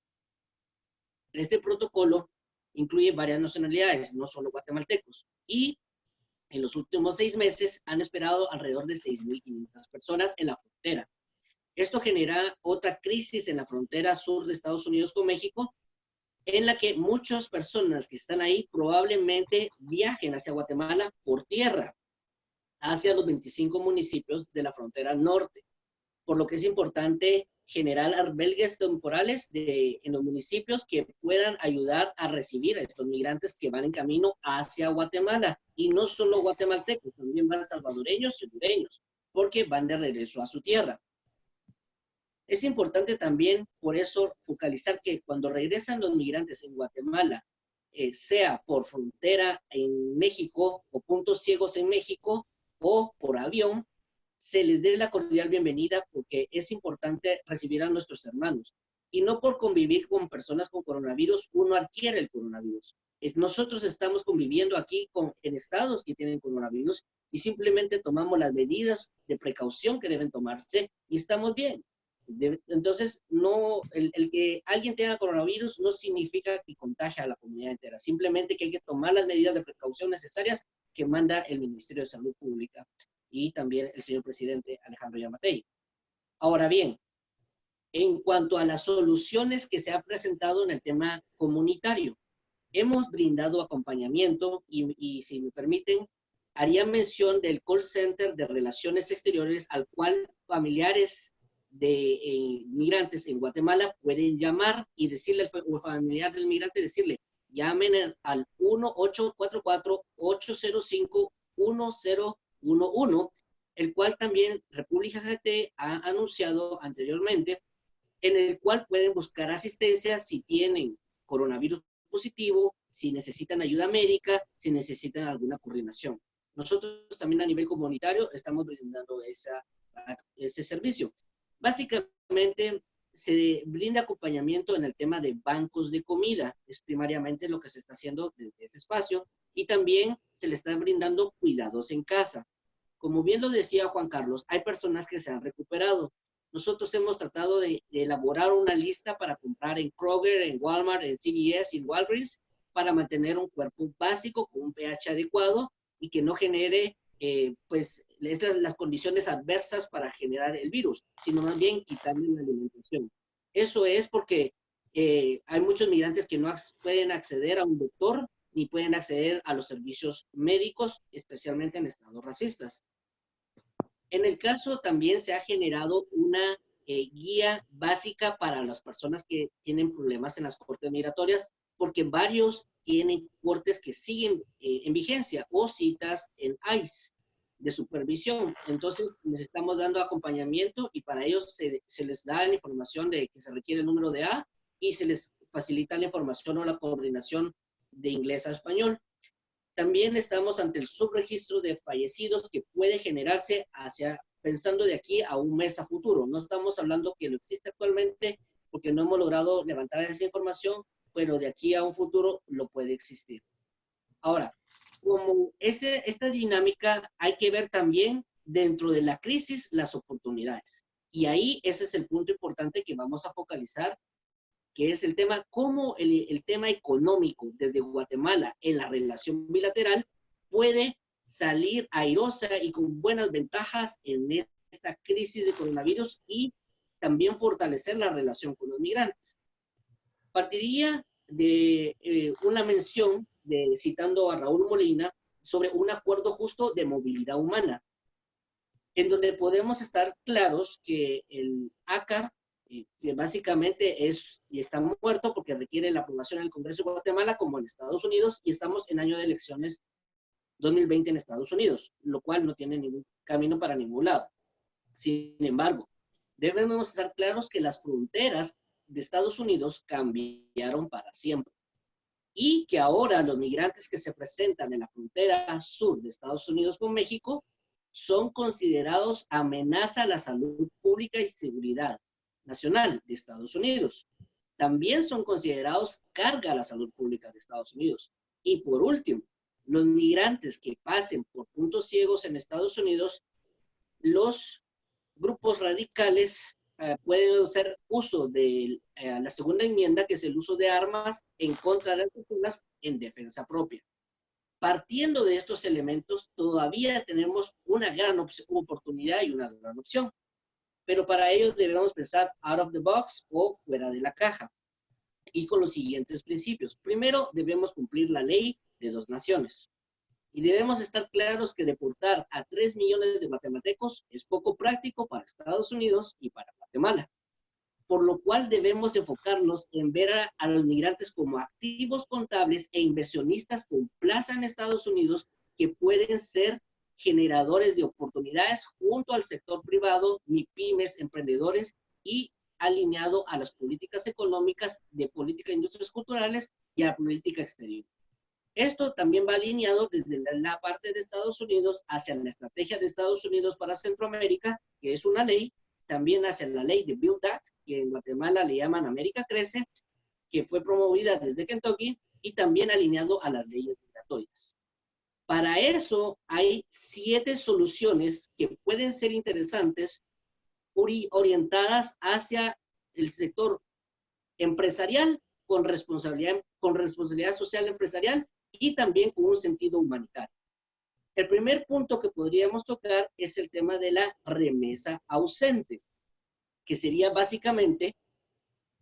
Este protocolo incluye varias nacionalidades, no solo guatemaltecos, y en los últimos 6 meses han esperado alrededor de 6,500 personas en la frontera. Esto genera otra crisis en la frontera sur de Estados Unidos con México, en la que muchas personas que están ahí probablemente viajen hacia Guatemala por tierra, hacia los 25 municipios de la frontera norte. por lo que es importante generar albergues temporales en los municipios que puedan ayudar a recibir a estos migrantes que van en camino hacia Guatemala. Y no solo guatemaltecos, también van salvadoreños y hondureños, porque van de regreso a su tierra. Es importante también, por eso, focalizar que cuando regresan los migrantes en Guatemala, sea por frontera en México o puntos ciegos en México o por avión, se les dé la cordial bienvenida, porque es importante recibir a nuestros hermanos. Y no por convivir con personas con coronavirus, uno adquiere el coronavirus. Nosotros estamos conviviendo aquí en estados que tienen coronavirus y simplemente tomamos las medidas de precaución que deben tomarse y estamos bien. Entonces, el que alguien tenga coronavirus no significa que contagie a la comunidad entera. Simplemente que hay que tomar las medidas de precaución necesarias que manda el Ministerio de Salud Pública y también el señor presidente Alejandro Yamatei. Ahora bien, en cuanto a las soluciones que se han presentado en el tema comunitario, hemos brindado acompañamiento y si me permiten, haría mención del call center de Relaciones Exteriores al cual familiares de migrantes en Guatemala pueden llamar y decirle al familiar del migrante, decirle, llamen al 1-844-805-1011, el cual también República GT ha anunciado anteriormente, en el cual pueden buscar asistencia si tienen coronavirus positivo, si necesitan ayuda médica, si necesitan alguna coordinación. Nosotros también a nivel comunitario estamos brindando ese servicio. Básicamente se brinda acompañamiento en el tema de bancos de comida, es primariamente lo que se está haciendo desde ese espacio, y también se le está brindando cuidados en casa. Como bien lo decía Juan Carlos, hay personas que se han recuperado. Nosotros hemos tratado de elaborar una lista para comprar en Kroger, en Walmart, en CVS y en Walgreens, para mantener un cuerpo básico con un pH adecuado y que no genere las condiciones adversas para generar el virus, sino más bien quitarle la alimentación. Eso es porque hay muchos migrantes que no pueden acceder a un doctor ni pueden acceder a los servicios médicos, especialmente en estados racistas. En el caso también se ha generado una guía básica para las personas que tienen problemas en las cortes migratorias, porque varios tienen cortes que siguen en vigencia o citas en ICE de supervisión. Entonces, les estamos dando acompañamiento y para ellos se les da la información de que se requiere el número de A y se les facilita la información o la coordinación de inglés a español. También estamos ante el subregistro de fallecidos que puede generarse pensando de aquí a un mes a futuro. No estamos hablando que lo existe actualmente porque no hemos logrado levantar esa información, pero de aquí a un futuro lo puede existir. Ahora, como esta dinámica hay que ver también dentro de la crisis las oportunidades. Y ahí ese es el punto importante que vamos a focalizar, que es el tema, cómo el tema económico desde Guatemala en la relación bilateral puede salir airosa y con buenas ventajas en esta crisis de coronavirus y también fortalecer la relación con los migrantes. Partiría de una mención, citando a Raúl Molina, sobre un acuerdo justo de movilidad humana, en donde podemos estar claros que el ACA, que básicamente está muerto porque requiere la aprobación del Congreso de Guatemala como en Estados Unidos, y estamos en año de elecciones 2020 en Estados Unidos, lo cual no tiene ningún camino para ningún lado. Sin embargo, debemos estar claros que las fronteras de Estados Unidos cambiaron para siempre y que ahora los migrantes que se presentan en la frontera sur de Estados Unidos con México son considerados amenaza a la salud pública y seguridad nacional de Estados Unidos. También son considerados carga a la salud pública de Estados Unidos. Y por último, los migrantes que pasen por puntos ciegos en Estados Unidos, los grupos radicales pueden hacer uso de la segunda enmienda, que es el uso de armas en contra de las personas en defensa propia. Partiendo de estos elementos, todavía tenemos una gran oportunidad y una gran opción. Pero para ello debemos pensar out of the box o fuera de la caja. Y con los siguientes principios. Primero, debemos cumplir la ley de dos naciones. Y debemos estar claros que deportar a 3 millones de guatemaltecos es poco práctico para Estados Unidos y para Guatemala. Por lo cual debemos enfocarnos en ver a los migrantes como activos contables e inversionistas con plaza en Estados Unidos que pueden ser generadores de oportunidades junto al sector privado, MIPYMES, emprendedores y alineado a las políticas económicas de política de industrias culturales y a la política exterior. Esto también va alineado desde la parte de Estados Unidos hacia la estrategia de Estados Unidos para Centroamérica, que es una ley, también hacia la ley de Build Act, que en Guatemala le llaman América Crece, que fue promovida desde Kentucky, y también alineado a las leyes migratorias. Para eso hay 7 soluciones que pueden ser interesantes, orientadas hacia el sector empresarial con responsabilidad social empresarial y también con un sentido humanitario. El primer punto que podríamos tocar es el tema de la remesa ausente, que sería básicamente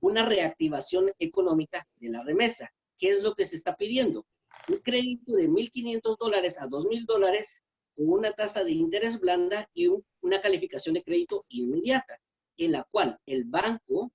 una reactivación económica de la remesa. ¿Qué es lo que se está pidiendo? Un crédito de $1,500 a $2,000 con una tasa de interés blanda y una calificación de crédito inmediata, en la cual el banco,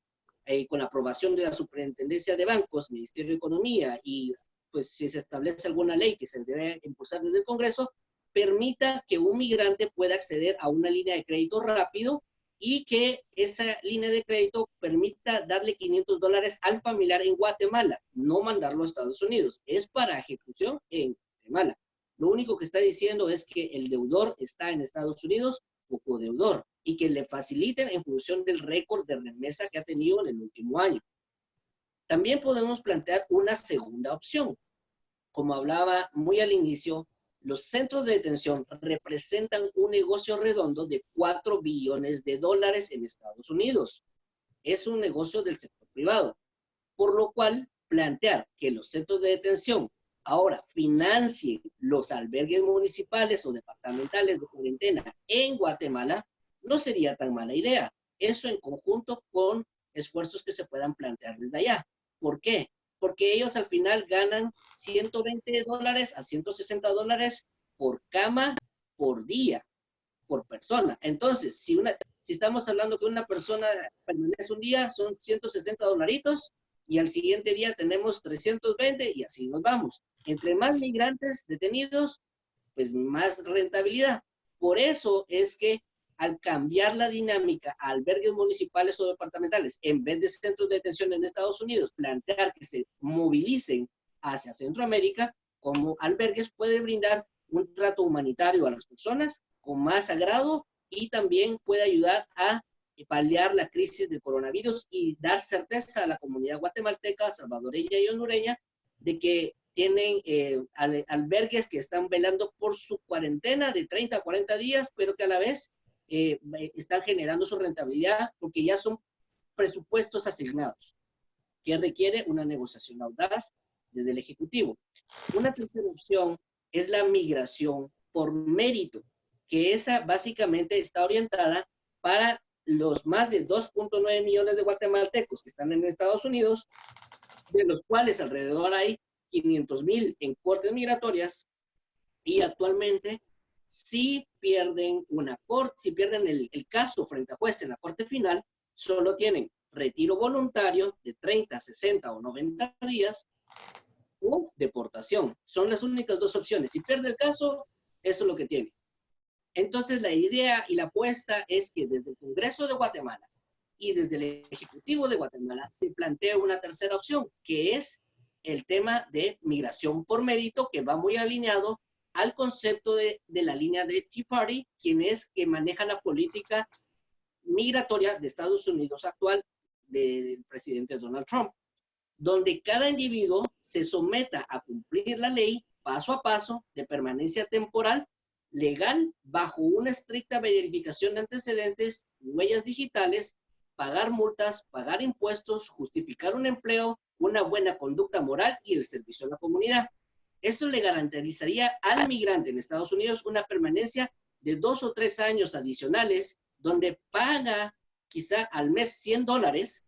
con la aprobación de la Superintendencia de Bancos, Ministerio de Economía y pues si se establece alguna ley que se debe impulsar desde el Congreso, permita que un migrante pueda acceder a una línea de crédito rápido y que esa línea de crédito permita darle $500 al familiar en Guatemala, no mandarlo a Estados Unidos. Es para ejecución en Guatemala. Lo único que está diciendo es que el deudor está en Estados Unidos o codeudor y que le faciliten en función del récord de remesa que ha tenido en el último año. También podemos plantear una segunda opción. Como hablaba muy al inicio, los centros de detención representan un negocio redondo de $4 billones en Estados Unidos. Es un negocio del sector privado, por lo cual plantear que los centros de detención ahora financien los albergues municipales o departamentales de cuarentena en Guatemala no sería tan mala idea. Eso en conjunto con esfuerzos que se puedan plantear desde allá. ¿Por qué? Porque ellos al final ganan $120 a $160 por cama, por día, por persona. Entonces, si estamos hablando que una persona permanece un día, son $160 y al siguiente día tenemos 320 y así nos vamos. Entre más migrantes detenidos, pues más rentabilidad. Por eso es que al cambiar la dinámica a albergues municipales o departamentales, en vez de centros de detención en Estados Unidos, plantear que se movilicen hacia Centroamérica, como albergues puede brindar un trato humanitario a las personas con más agrado y también puede ayudar a paliar la crisis del coronavirus y dar certeza a la comunidad guatemalteca, salvadoreña y hondureña de que tienen albergues que están velando por su cuarentena de 30 a 40 días, pero que a la vez están generando su rentabilidad porque ya son presupuestos asignados, que requiere una negociación audaz desde el Ejecutivo. Una tercera opción es la migración por mérito, que esa básicamente está orientada para los más de 2.9 millones de guatemaltecos que están en Estados Unidos, de los cuales alrededor hay 500,000 en cortes migratorias, y actualmente si pierden si pierden el caso frente a juez en la corte final, solo tienen retiro voluntario de 30, 60 o 90 días o deportación. Son las únicas 2 opciones. Si pierde el caso, eso es lo que tiene. Entonces la idea y la apuesta es que desde el Congreso de Guatemala y desde el Ejecutivo de Guatemala se plantea una tercera opción, que es el tema de migración por mérito, que va muy alineado al concepto de la línea de Tea Party, quien es que maneja la política migratoria de Estados Unidos actual del presidente Donald Trump, donde cada individuo se someta a cumplir la ley paso a paso de permanencia temporal legal bajo una estricta verificación de antecedentes, huellas digitales, pagar multas, pagar impuestos, justificar un empleo, una buena conducta moral y el servicio a la comunidad. Esto le garantizaría al migrante en Estados Unidos una permanencia de 2 o 3 años adicionales, donde paga quizá al mes $100,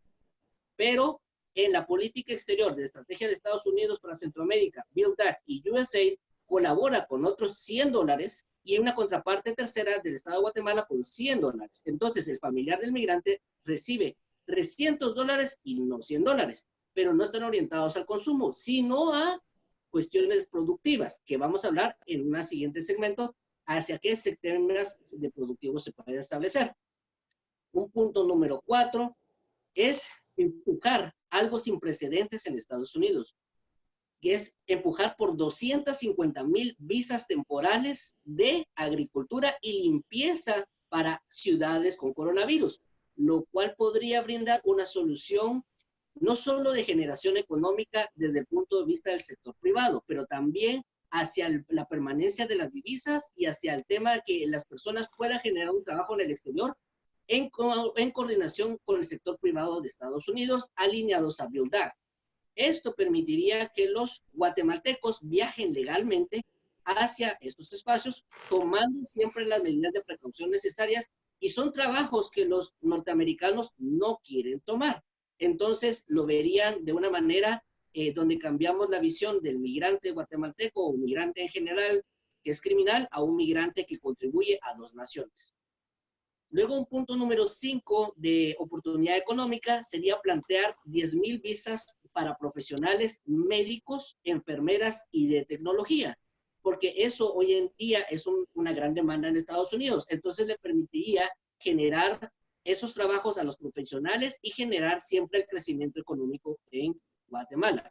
pero en la política exterior de estrategia de Estados Unidos para Centroamérica, Build Act y USAID, colabora con otros $100 y una contraparte tercera del Estado de Guatemala con $100. Entonces, el familiar del migrante recibe $300 y no $100, pero no están orientados al consumo, sino a cuestiones productivas, que vamos a hablar en un siguiente segmento, hacia qué sistemas de productivos se pueden establecer. Un punto número 4 es empujar algo sin precedentes en Estados Unidos, que es empujar por 250,000 visas temporales de agricultura y limpieza para ciudades con coronavirus, lo cual podría brindar una solución no solo de generación económica desde el punto de vista del sector privado, pero también hacia la permanencia de las divisas y hacia el tema de que las personas puedan generar un trabajo en el exterior en coordinación con el sector privado de Estados Unidos, alineados a Build Back. Esto permitiría que los guatemaltecos viajen legalmente hacia estos espacios, tomando siempre las medidas de precaución necesarias, y son trabajos que los norteamericanos no quieren tomar. Entonces, lo verían de una manera donde cambiamos la visión del migrante guatemalteco o migrante en general que es criminal a un migrante que contribuye a dos naciones. Luego, un punto número 5 de oportunidad económica sería plantear 10,000 visas para profesionales médicos, enfermeras y de tecnología, porque eso hoy en día es una gran demanda en Estados Unidos. Entonces, le permitiría generar esos trabajos a los profesionales y generar siempre el crecimiento económico en Guatemala.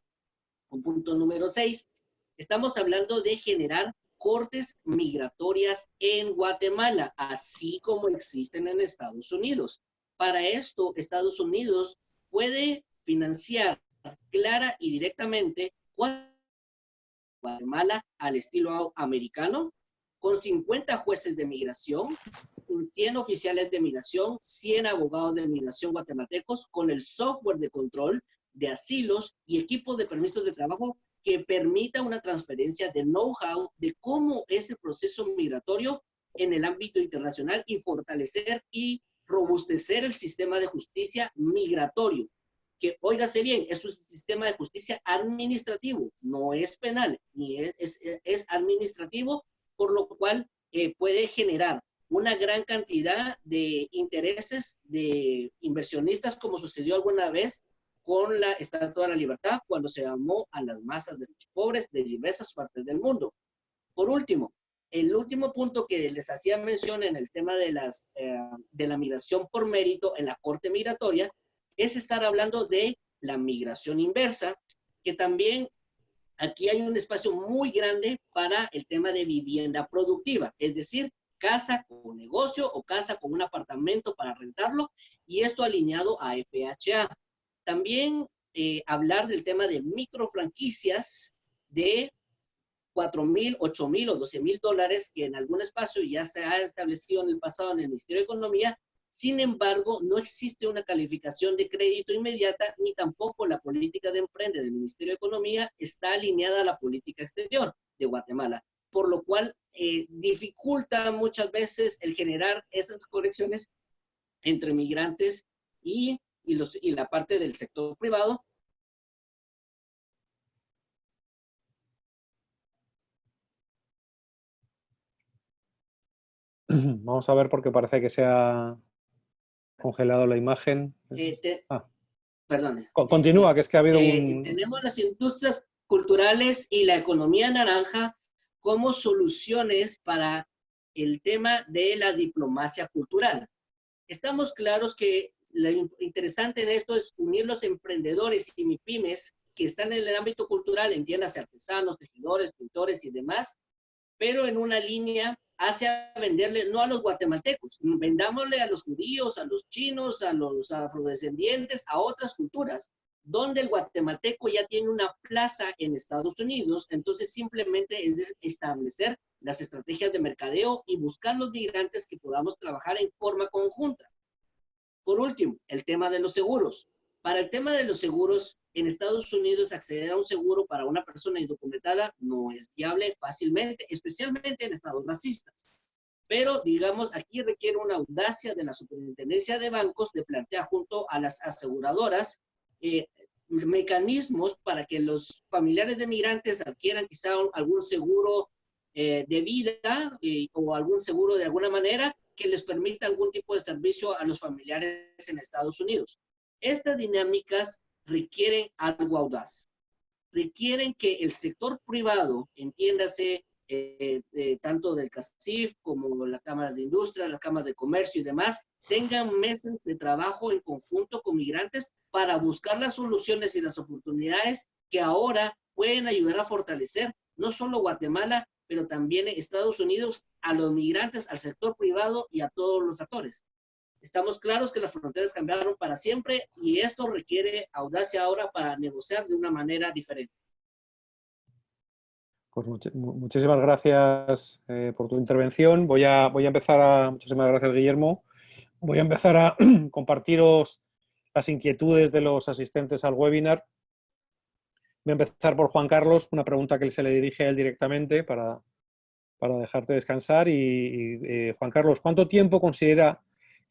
Un punto número 6, estamos hablando de generar cortes migratorias en Guatemala, así como existen en Estados Unidos. Para esto, Estados Unidos puede financiar clara y directamente Guatemala al estilo americano, con 50 jueces de migración, 100 oficiales de migración, 100 abogados de migración guatemaltecos, con el software de control de asilos y equipos de permisos de trabajo que permita una transferencia de know-how de cómo es el proceso migratorio en el ámbito internacional y fortalecer y robustecer el sistema de justicia migratorio. Que, óigase bien, es un sistema de justicia administrativo, no es penal, ni es administrativo, por lo cual puede generar una gran cantidad de intereses de inversionistas, como sucedió alguna vez con la Estatua de la Libertad, cuando se llamó a las masas de los pobres de diversas partes del mundo. Por último, el último punto que les hacía mención en el tema de la migración por mérito en la Corte Migratoria es estar hablando de la migración inversa, que también aquí hay un espacio muy grande para el tema de vivienda productiva, es decir, casa con negocio o casa con un apartamento para rentarlo, y esto alineado a FHA. También hablar del tema de microfranquicias de 4,000, 8,000 o 12,000 dólares, que en algún espacio ya se ha establecido en el pasado en el Ministerio de Economía. Sin embargo, no existe una calificación de crédito inmediata, ni tampoco la política de emprende del Ministerio de Economía está alineada a la política exterior de Guatemala, por lo cual dificulta muchas veces el generar esas conexiones entre migrantes y la parte del sector privado. Vamos a ver, porque parece que se ha congelado la imagen. Perdón. Continúa, que es que ha habido Tenemos las industrias culturales y la economía naranja como soluciones para el tema de la diplomacia cultural. Estamos claros que lo interesante en esto es unir los emprendedores y MIPYMES que están en el ámbito cultural, entiéndase artesanos, tejedores, pintores y demás, pero en una línea hacia venderle, no a los guatemaltecos, vendámosle a los judíos, a los chinos, a los afrodescendientes, a otras culturas, donde el guatemalteco ya tiene una plaza en Estados Unidos. Entonces simplemente es establecer las estrategias de mercadeo y buscar los migrantes que podamos trabajar en forma conjunta. Por último, el tema de los seguros. Para el tema de los seguros, en Estados Unidos acceder a un seguro para una persona indocumentada no es viable fácilmente, especialmente en estados racistas. Pero, digamos, aquí requiere una audacia de la Superintendencia de Bancos de plantear junto a las aseguradoras mecanismos para que los familiares de migrantes adquieran quizá algún seguro de vida o algún seguro de alguna manera que les permita algún tipo de servicio a los familiares en Estados Unidos. Estas dinámicas requieren algo audaz, requieren que el sector privado, entiéndase, tanto del CACIF como las cámaras de industria, las cámaras de comercio y demás, tengan meses de trabajo en conjunto con migrantes para buscar las soluciones y las oportunidades que ahora pueden ayudar a fortalecer no solo Guatemala, pero también Estados Unidos, a los migrantes, al sector privado y a todos los actores. Estamos claros que las fronteras cambiaron para siempre y esto requiere audacia ahora para negociar de una manera diferente. Pues muchísimas gracias por tu intervención. Voy a empezar muchísimas gracias, Guillermo. Voy a empezar a compartiros las inquietudes de los asistentes al webinar. Voy a empezar por Juan Carlos, una pregunta que se le dirige a él directamente para dejarte descansar. Juan Carlos, ¿cuánto tiempo considera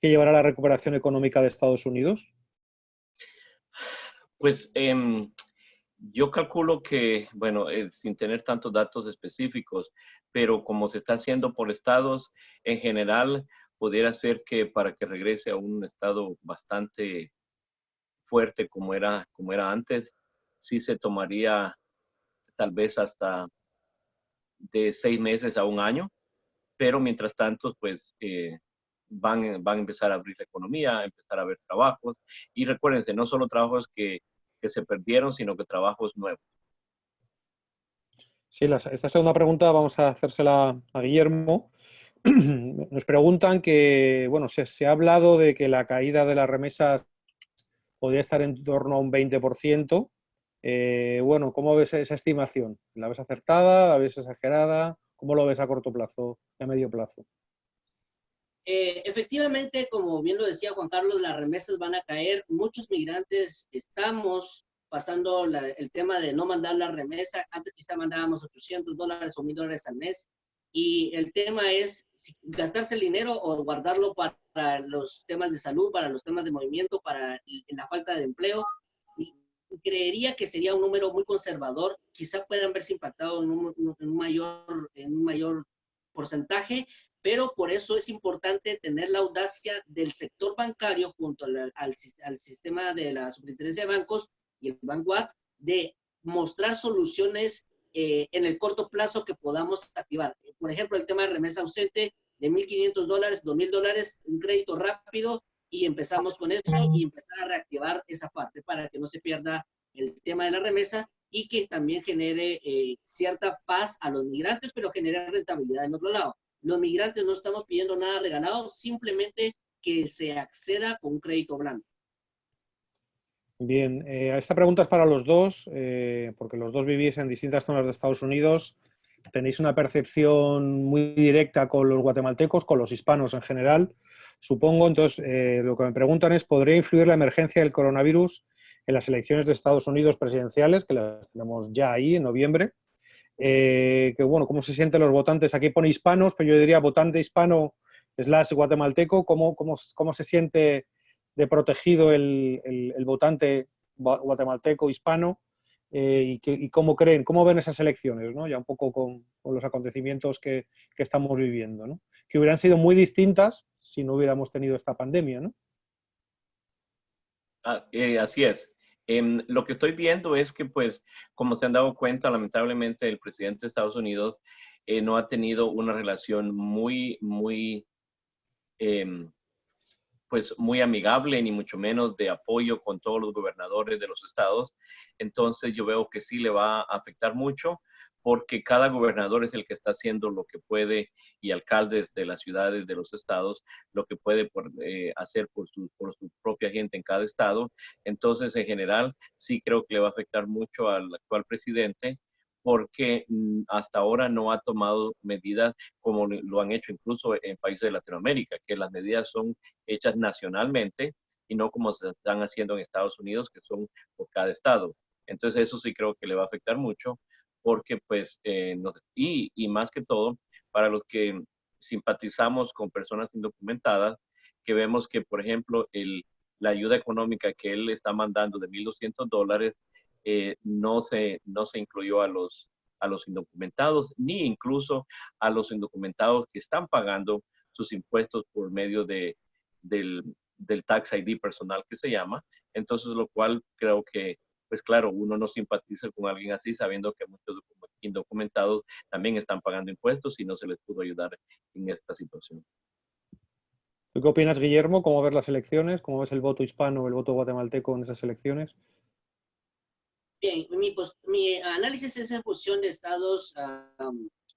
que llevará la recuperación económica de Estados Unidos? Pues yo calculo que, bueno, sin tener tantos datos específicos, pero como se está haciendo por estados, en general, pudiera ser que para que regrese a un estado bastante fuerte como era antes, sí se tomaría tal vez hasta de 6 meses a un año, pero mientras tanto, pues van a empezar a abrir la economía, a empezar a haber trabajos, y recuérdense, no solo trabajos que se perdieron, sino que trabajos nuevos. Sí, esta segunda pregunta vamos a hacérsela a Guillermo. Nos preguntan que, bueno, se ha hablado de que la caída de las remesas podría estar en torno a un 20%. Bueno, ¿cómo ves esa estimación? ¿La ves acertada? ¿La ves exagerada? ¿Cómo lo ves a corto plazo, a medio plazo? Efectivamente, como bien lo decía Juan Carlos, las remesas van a caer. Muchos migrantes estamos pasando el tema de no mandar la remesa. Antes quizá mandábamos $800 o $1,000 al mes. Y el tema es si gastarse el dinero o guardarlo para los temas de salud, para los temas de movimiento, para la falta de empleo. Y creería que sería un número muy conservador. Quizá puedan verse impactados en un mayor porcentaje, pero por eso es importante tener la audacia del sector bancario junto al sistema de la Superintendencia de Bancos y el Banguat de mostrar soluciones en el corto plazo que podamos activar. Por ejemplo, el tema de remesa ausente de $1,500, $2,000, un crédito rápido y empezamos con eso y empezar a reactivar esa parte para que no se pierda el tema de la remesa y que también genere cierta paz a los migrantes, pero genere rentabilidad en otro lado. Los migrantes no estamos pidiendo nada regalado, simplemente que se acceda con un crédito blando. Bien, esta pregunta es para los dos, porque los dos vivís en distintas zonas de Estados Unidos. Tenéis una percepción muy directa con los guatemaltecos, con los hispanos en general, supongo. Entonces, lo que me preguntan es, ¿podría influir la emergencia del coronavirus en las elecciones de Estados Unidos presidenciales, que las tenemos ya ahí en noviembre? Que bueno, ¿cómo se sienten los votantes? Aquí pone hispanos, pero yo diría votante hispano / guatemalteco. ¿Cómo se siente de protegido el votante guatemalteco hispano? Y cómo creen, cómo ven esas elecciones, ¿no? Ya un poco con los acontecimientos que estamos viviendo, ¿no? Que hubieran sido muy distintas si no hubiéramos tenido esta pandemia, ¿no? Así es. Lo que estoy viendo es que, pues, como se han dado cuenta, lamentablemente el presidente de Estados Unidos no ha tenido una relación pues muy amigable, ni mucho menos de apoyo con todos los gobernadores de los estados. Entonces yo veo que sí le va a afectar mucho, porque cada gobernador es el que está haciendo lo que puede, y alcaldes de las ciudades de los estados, lo que puede hacer por su propia gente en cada estado. Entonces, en general, sí creo que le va a afectar mucho al actual presidente, porque hasta ahora no ha tomado medidas como lo han hecho incluso en países de Latinoamérica, que las medidas son hechas nacionalmente y no como se están haciendo en Estados Unidos, que son por cada estado. Entonces eso sí creo que le va a afectar mucho, porque pues, y más que todo, para los que simpatizamos con personas indocumentadas, que vemos que, por ejemplo, la ayuda económica que él está mandando de $1,200 no se incluyó a los indocumentados, ni incluso a los indocumentados que están pagando sus impuestos por medio del Tax ID personal que se llama. Entonces, lo cual creo que, pues claro, uno no simpatiza con alguien así, sabiendo que muchos indocumentados también están pagando impuestos y no se les pudo ayudar en esta situación. ¿Tú qué opinas, Guillermo? ¿Cómo ves las elecciones? ¿Cómo ves el voto hispano, el voto guatemalteco en esas elecciones? Bien, mi análisis es en función de estados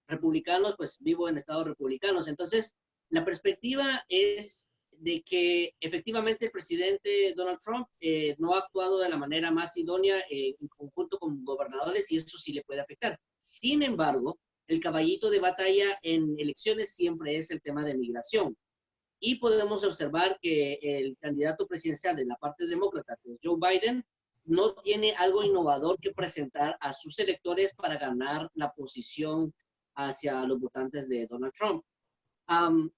republicanos, pues vivo en estados republicanos. Entonces, la perspectiva es de que efectivamente el presidente Donald Trump no ha actuado de la manera más idónea en conjunto con gobernadores y eso sí le puede afectar. Sin embargo, el caballito de batalla en elecciones siempre es el tema de migración. Y podemos observar que el candidato presidencial de la parte demócrata, que es Joe Biden, no tiene algo innovador que presentar a sus electores para ganar la posición hacia los votantes de Donald Trump.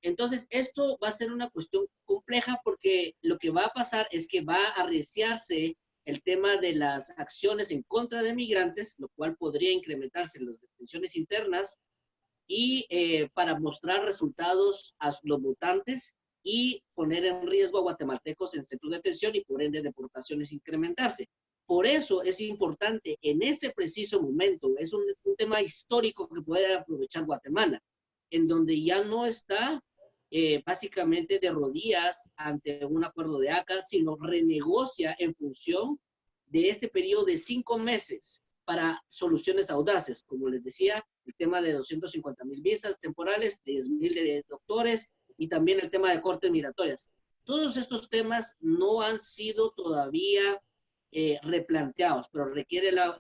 Entonces, esto va a ser una cuestión compleja porque lo que va a pasar es que va a arreciarse el tema de las acciones en contra de migrantes, lo cual podría incrementarse en las detenciones internas y para mostrar resultados a los votantes y poner en riesgo a guatemaltecos en centros de detención y por ende deportaciones incrementarse. Por eso es importante en este preciso momento, es un tema histórico que puede aprovechar Guatemala, en donde ya no está básicamente de rodillas ante un acuerdo de ACA, sino renegocia en función de este periodo de 5 meses para soluciones audaces, como les decía, el tema de 250,000 visas temporales, 10,000 de doctores y también el tema de cortes migratorias. Todos estos temas no han sido todavía replanteados, pero requiere la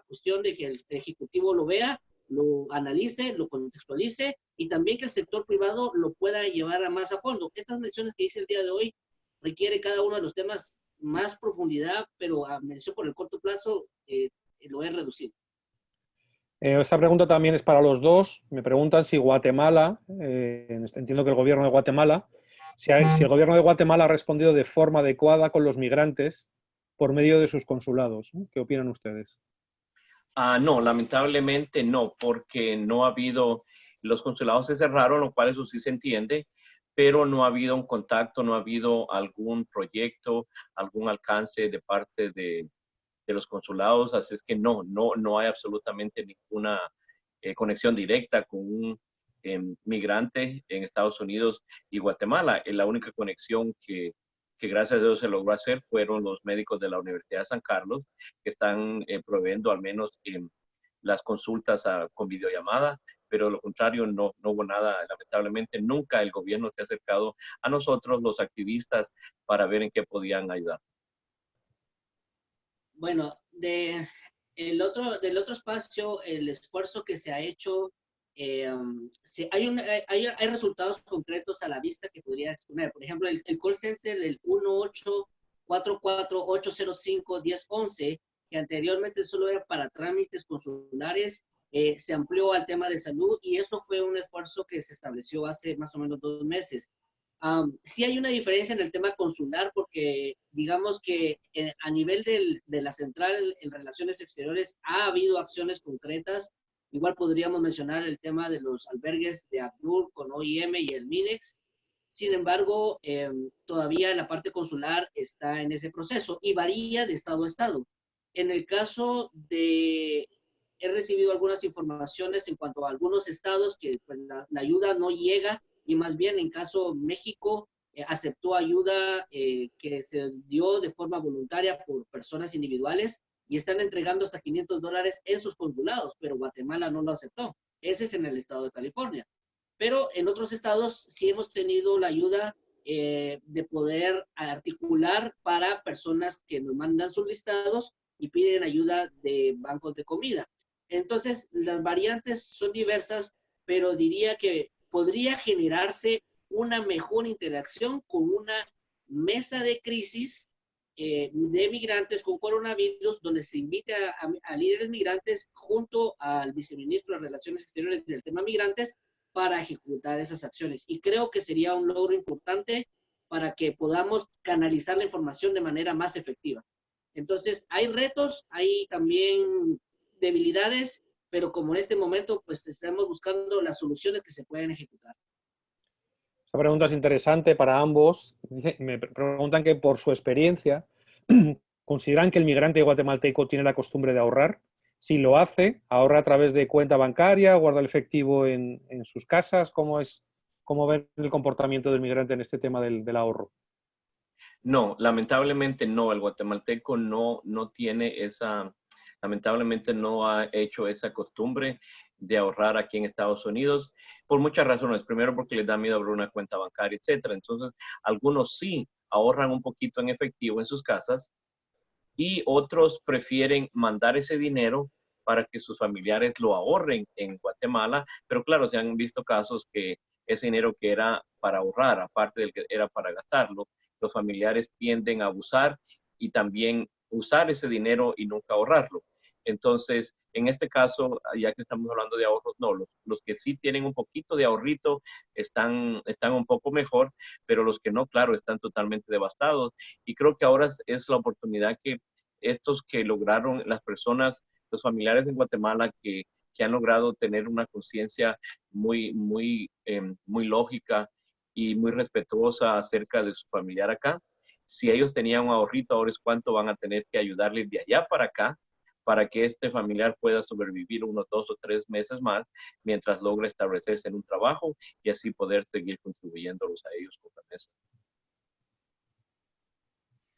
cuestión de que el Ejecutivo lo vea, lo analice, lo contextualice y también que el sector privado lo pueda llevar a más a fondo. Estas menciones que hice el día de hoy requiere cada uno de los temas más profundidad, pero a mención por el corto plazo lo he reducido. Esta pregunta también es para los dos. Me preguntan si Guatemala, entiendo que el gobierno de Guatemala, si el gobierno de Guatemala ha respondido de forma adecuada con los migrantes por medio de sus consulados. ¿Qué opinan ustedes? No, lamentablemente no, porque no ha habido, los consulados se cerraron, lo cual eso sí se entiende, pero no ha habido un contacto, no ha habido algún proyecto, algún alcance de parte de los consulados, así es que no hay absolutamente ninguna conexión directa con un migrante en Estados Unidos y Guatemala. La única conexión que gracias a Dios se logró hacer fueron los médicos de la Universidad de San Carlos, que están proveyendo al menos las consultas con videollamada, pero lo contrario no hubo nada. Lamentablemente nunca el gobierno se ha acercado a nosotros, los activistas, para ver en qué podían ayudar. Bueno, del otro espacio, el esfuerzo que se ha hecho, hay resultados concretos a la vista que podría exponer. Por ejemplo, el call center del 1844-805-1011, que anteriormente solo era para trámites consulares, se amplió al tema de salud y eso fue un esfuerzo que se estableció hace más o menos 2 meses. Sí hay una diferencia en el tema consular porque digamos que a nivel de la central en relaciones exteriores ha habido acciones concretas. Igual podríamos mencionar el tema de los albergues de ACNUR con OIM y el MINEX. Sin embargo, todavía la parte consular está en ese proceso y varía de estado a estado. En el caso de, he recibido algunas informaciones en cuanto a algunos estados que pues, la ayuda no llega y más bien en caso México aceptó ayuda que se dio de forma voluntaria por personas individuales y están entregando hasta $500 en sus consulados, pero Guatemala no lo aceptó. Ese es en el estado de California. Pero en otros estados sí hemos tenido la ayuda de poder articular para personas que nos mandan sus listados y piden ayuda de bancos de comida. Entonces, las variantes son diversas, pero diría que podría generarse una mejor interacción con una mesa de crisis de migrantes con coronavirus, donde se invite a líderes migrantes junto al viceministro de Relaciones Exteriores del tema migrantes para ejecutar esas acciones. Y creo que sería un logro importante para que podamos canalizar la información de manera más efectiva. Entonces, hay retos, hay también debilidades, pero como en este momento, pues estamos buscando las soluciones que se pueden ejecutar. Esta pregunta es interesante para ambos. Me preguntan que por su experiencia, ¿consideran que el migrante guatemalteco tiene la costumbre de ahorrar? Si lo hace, ¿ahorra a través de cuenta bancaria, guarda el efectivo en sus casas? ¿Cómo ven el comportamiento del migrante en este tema del ahorro? No, lamentablemente no. El guatemalteco no tiene lamentablemente no ha hecho esa costumbre de ahorrar aquí en Estados Unidos por muchas razones. Primero, porque les da miedo abrir una cuenta bancaria, etcétera. Entonces, algunos sí ahorran un poquito en efectivo en sus casas y otros prefieren mandar ese dinero para que sus familiares lo ahorren en Guatemala. Pero claro, se han visto casos que ese dinero que era para ahorrar, aparte del que era para gastarlo, los familiares tienden a abusar y también usar ese dinero y nunca ahorrarlo. Entonces, en este caso, ya que estamos hablando de ahorros, no, los que sí tienen un poquito de ahorrito están un poco mejor, pero los que no, claro, están totalmente devastados. Y creo que ahora es la oportunidad que estos que lograron, las personas, los familiares en Guatemala que han logrado tener una conciencia muy lógica y muy respetuosa acerca de su familiar acá. Si ellos tenían un ahorrito, ahora es cuánto van a tener que ayudarles de allá para acá para que este familiar pueda sobrevivir unos 2 o 3 meses más mientras logra establecerse en un trabajo y así poder seguir contribuyéndolos a ellos con la mesa.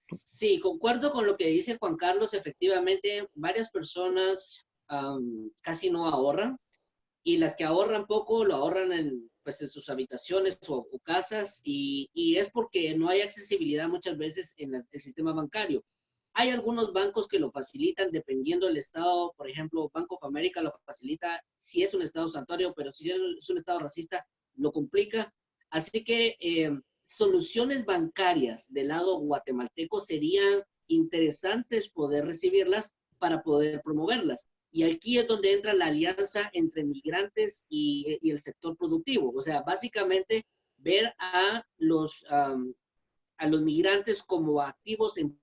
Sí, concuerdo con lo que dice Juan Carlos. Efectivamente, varias personas casi no ahorran y las que ahorran poco lo ahorran pues, en sus habitaciones o casas y es porque no hay accesibilidad muchas veces en el sistema bancario. Hay algunos bancos que lo facilitan dependiendo del estado. Por ejemplo, Bank of America lo facilita si es un estado santuario, pero si es un estado racista, lo complica. Así que soluciones bancarias del lado guatemalteco serían interesantes poder recibirlas para poder promoverlas. Y aquí es donde entra la alianza entre migrantes y el sector productivo. O sea, básicamente ver a los migrantes como activos en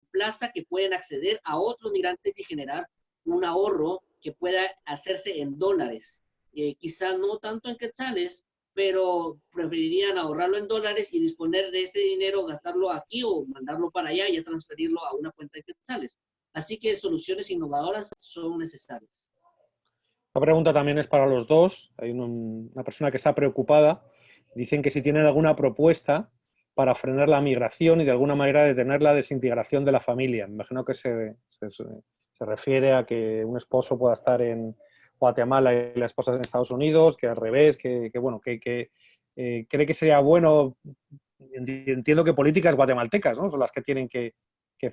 plaza que pueden acceder a otros migrantes y generar un ahorro que pueda hacerse en dólares. Quizá no tanto en quetzales, pero preferirían ahorrarlo en dólares y disponer de ese dinero, gastarlo aquí o mandarlo para allá y transferirlo a una cuenta de quetzales. Así que soluciones innovadoras son necesarias. La pregunta también es para los dos. Hay una persona que está preocupada. Dicen que si tienen alguna propuesta para frenar la migración y de alguna manera detener la desintegración de la familia. Me imagino que se refiere a que un esposo pueda estar en Guatemala y la esposa en Estados Unidos, que al revés, cree que sería bueno. Entiendo que políticas guatemaltecas, ¿no?, son las que tienen que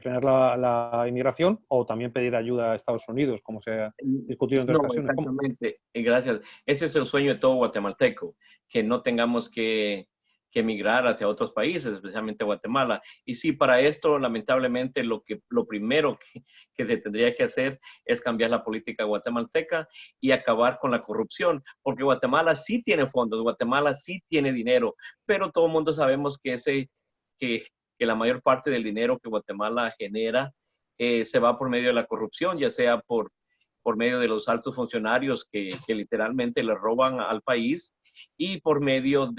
frenar la inmigración o también pedir ayuda a Estados Unidos, como se ha discutido en otras ocasiones. Exactamente. Gracias. Ese es el sueño de todo guatemalteco, que no tengamos que emigrar hacia otros países, especialmente Guatemala. Y sí, para esto, lamentablemente, lo primero que se tendría que hacer es cambiar la política guatemalteca y acabar con la corrupción, porque Guatemala sí tiene fondos, Guatemala sí tiene dinero, pero todo el mundo sabemos que la mayor parte del dinero que Guatemala genera se va por medio de la corrupción, ya sea por medio de los altos funcionarios que literalmente le roban al país y por medio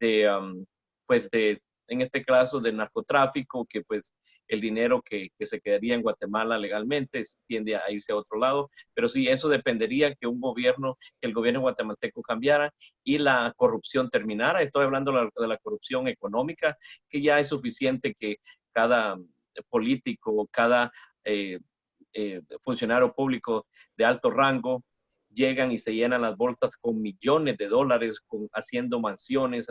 en este caso, de narcotráfico, que pues el dinero que se quedaría en Guatemala legalmente tiende a irse a otro lado. Pero sí, eso dependería que el gobierno guatemalteco cambiara y la corrupción terminara. Estoy hablando de la corrupción económica, que ya es suficiente que cada político, cada funcionario público de alto rango llegan y se llenan las bolsas con millones de dólares, haciendo mansiones,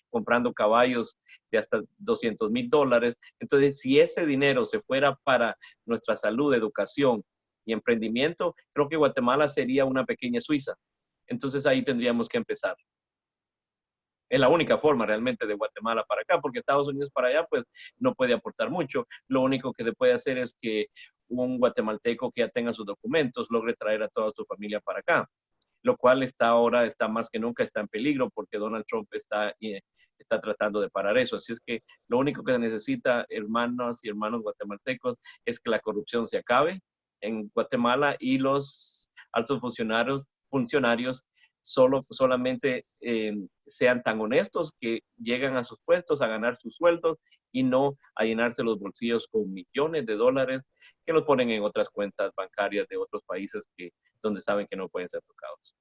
comprando caballos de hasta $200,000. Entonces, si ese dinero se fuera para nuestra salud, educación y emprendimiento, creo que Guatemala sería una pequeña Suiza. Entonces, ahí tendríamos que empezar. Es la única forma realmente de Guatemala para acá, porque Estados Unidos para allá, pues no puede aportar mucho. Lo único que se puede hacer es que un guatemalteco que ya tenga sus documentos logre traer a toda su familia para acá, lo cual ahora está más que nunca está en peligro porque Donald Trump está está tratando de parar eso. Así es que lo único que se necesita, hermanos y hermanos guatemaltecos, es que la corrupción se acabe en Guatemala y los altos funcionarios solamente sean tan honestos que llegan a sus puestos a ganar sus sueldos y no a llenarse los bolsillos con millones de dólares que los ponen en otras cuentas bancarias de otros países donde saben que no pueden ser tocados.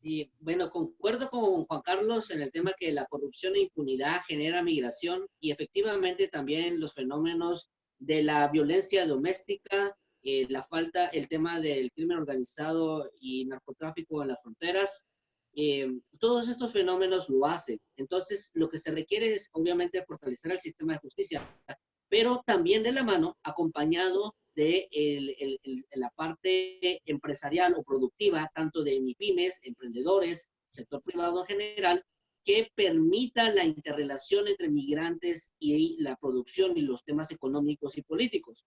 Sí, bueno, concuerdo con Juan Carlos en el tema que la corrupción e impunidad genera migración y efectivamente también los fenómenos de la violencia doméstica, el tema del crimen organizado y narcotráfico en las fronteras, todos estos fenómenos lo hacen. Entonces, lo que se requiere es obviamente fortalecer el sistema de justicia, pero también de la mano, acompañado de la parte empresarial o productiva, tanto de MIPYMES, emprendedores, sector privado en general, que permita la interrelación entre migrantes y la producción y los temas económicos y políticos.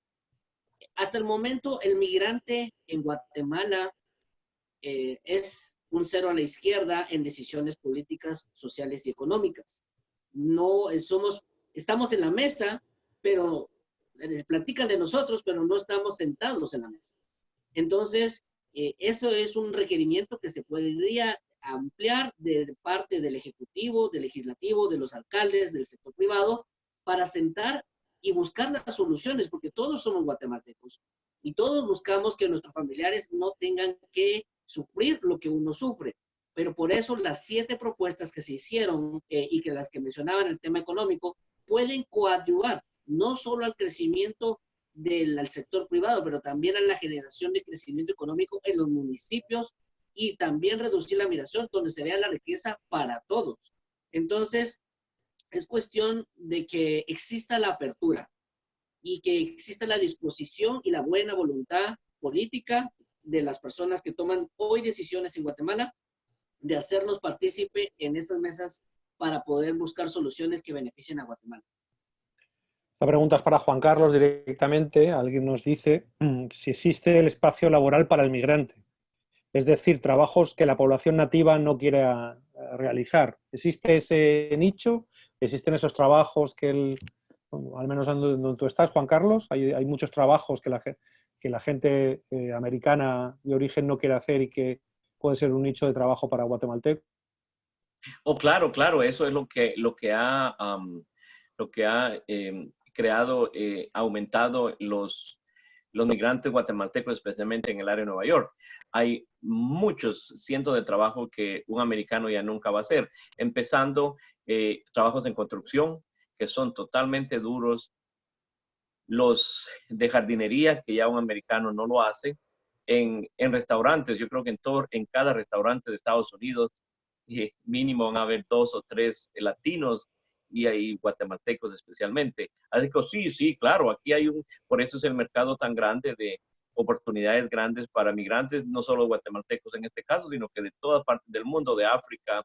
Hasta el momento, el migrante en Guatemala es un cero a la izquierda en decisiones políticas, sociales y económicas. No estamos en la mesa, pero platican de nosotros, pero no estamos sentados en la mesa. Entonces, eso es un requerimiento que se podría ampliar de parte del Ejecutivo, del Legislativo, de los alcaldes, del sector privado, para sentar y buscar las soluciones, porque todos somos guatemaltecos y todos buscamos que nuestros familiares no tengan que sufrir lo que uno sufre. Pero por eso las 7 propuestas que se hicieron y que las que mencionaban el tema económico pueden coadyuvar no solo al crecimiento del sector privado, pero también a la generación de crecimiento económico en los municipios y también reducir la migración donde se vea la riqueza para todos. Entonces, es cuestión de que exista la apertura y que exista la disposición y la buena voluntad política de las personas que toman hoy decisiones en Guatemala de hacernos partícipe en esas mesas para poder buscar soluciones que beneficien a Guatemala. Esta pregunta es para Juan Carlos directamente. Alguien nos dice si existe el espacio laboral para el migrante, es decir, trabajos que la población nativa no quiera realizar. ¿Existe ese nicho? ¿Existen esos trabajos que al menos donde tú estás, Juan Carlos? Hay muchos trabajos que la gente americana de origen no quiere hacer y que puede ser un nicho de trabajo para guatemaltecos. Oh, claro, claro, eso es lo que ha creado, aumentado los migrantes guatemaltecos, especialmente en el área de Nueva York. Hay muchos cientos de trabajos que un americano ya nunca va a hacer, empezando trabajos en construcción, que son totalmente duros, los de jardinería, que ya un americano no lo hace, en restaurantes. Yo creo que en cada restaurante de Estados Unidos mínimo van a haber 2 o 3 latinos y hay guatemaltecos especialmente. Así que sí, claro, aquí por eso es el mercado tan grande de oportunidades grandes para migrantes, no solo guatemaltecos en este caso, sino que de todas partes del mundo, de África,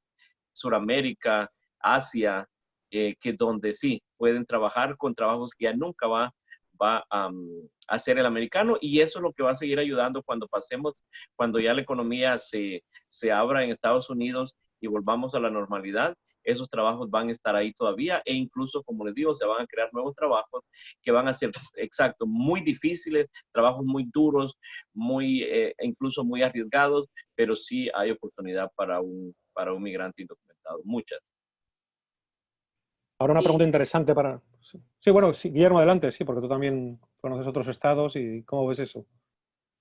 Suramérica, Asia, que donde sí pueden trabajar con trabajos que ya nunca va a hacer el americano, y eso es lo que va a seguir ayudando cuando ya la economía se abra en Estados Unidos y volvamos a la normalidad. Esos trabajos van a estar ahí todavía e incluso, como les digo, se van a crear nuevos trabajos que van a ser, exacto, muy difíciles, trabajos muy duros, incluso muy arriesgados, pero sí hay oportunidad para un migrante indocumentado, muchas. Ahora una pregunta interesante para... Sí, bueno, sí, Guillermo, adelante, sí, porque tú también conoces otros estados y ¿cómo ves eso?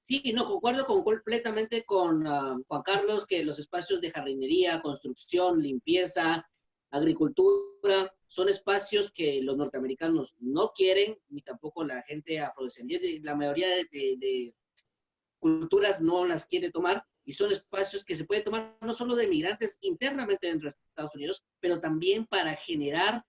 Sí, no, concuerdo completamente con Juan Carlos que los espacios de jardinería, construcción, limpieza, agricultura, son espacios que los norteamericanos no quieren, ni tampoco la gente afrodescendiente. La mayoría de culturas no las quiere tomar y son espacios que se pueden tomar no solo de migrantes internamente dentro de Estados Unidos, pero también para generar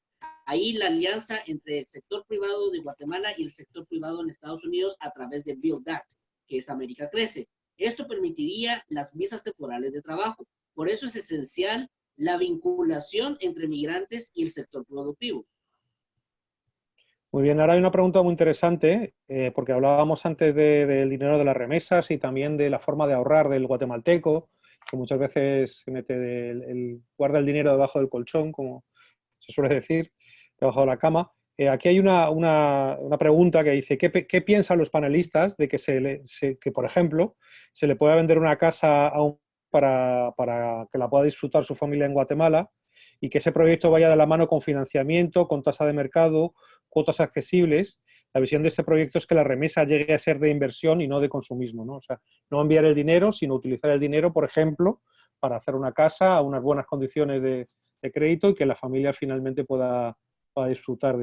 ahí la alianza entre el sector privado de Guatemala y el sector privado en Estados Unidos a través de Build Act, que es América Crece. Esto permitiría las visas temporales de trabajo. Por eso es esencial la vinculación entre migrantes y el sector productivo. Muy bien, ahora hay una pregunta muy interesante, porque hablábamos antes del dinero de las remesas y también de la forma de ahorrar del guatemalteco, que muchas veces se mete guarda el dinero debajo del colchón, como se suele decir, debajo de la cama. Aquí hay una pregunta que dice, ¿qué piensan los panelistas de que, por ejemplo, se le pueda vender una casa para que la pueda disfrutar su familia en Guatemala y que ese proyecto vaya de la mano con financiamiento, con tasa de mercado, cuotas accesibles? La visión de este proyecto es que la remesa llegue a ser de inversión y no de consumismo, ¿no? O sea, no enviar el dinero, sino utilizar el dinero, por ejemplo, para hacer una casa a unas buenas condiciones de crédito y que la familia finalmente pueda disfrutar de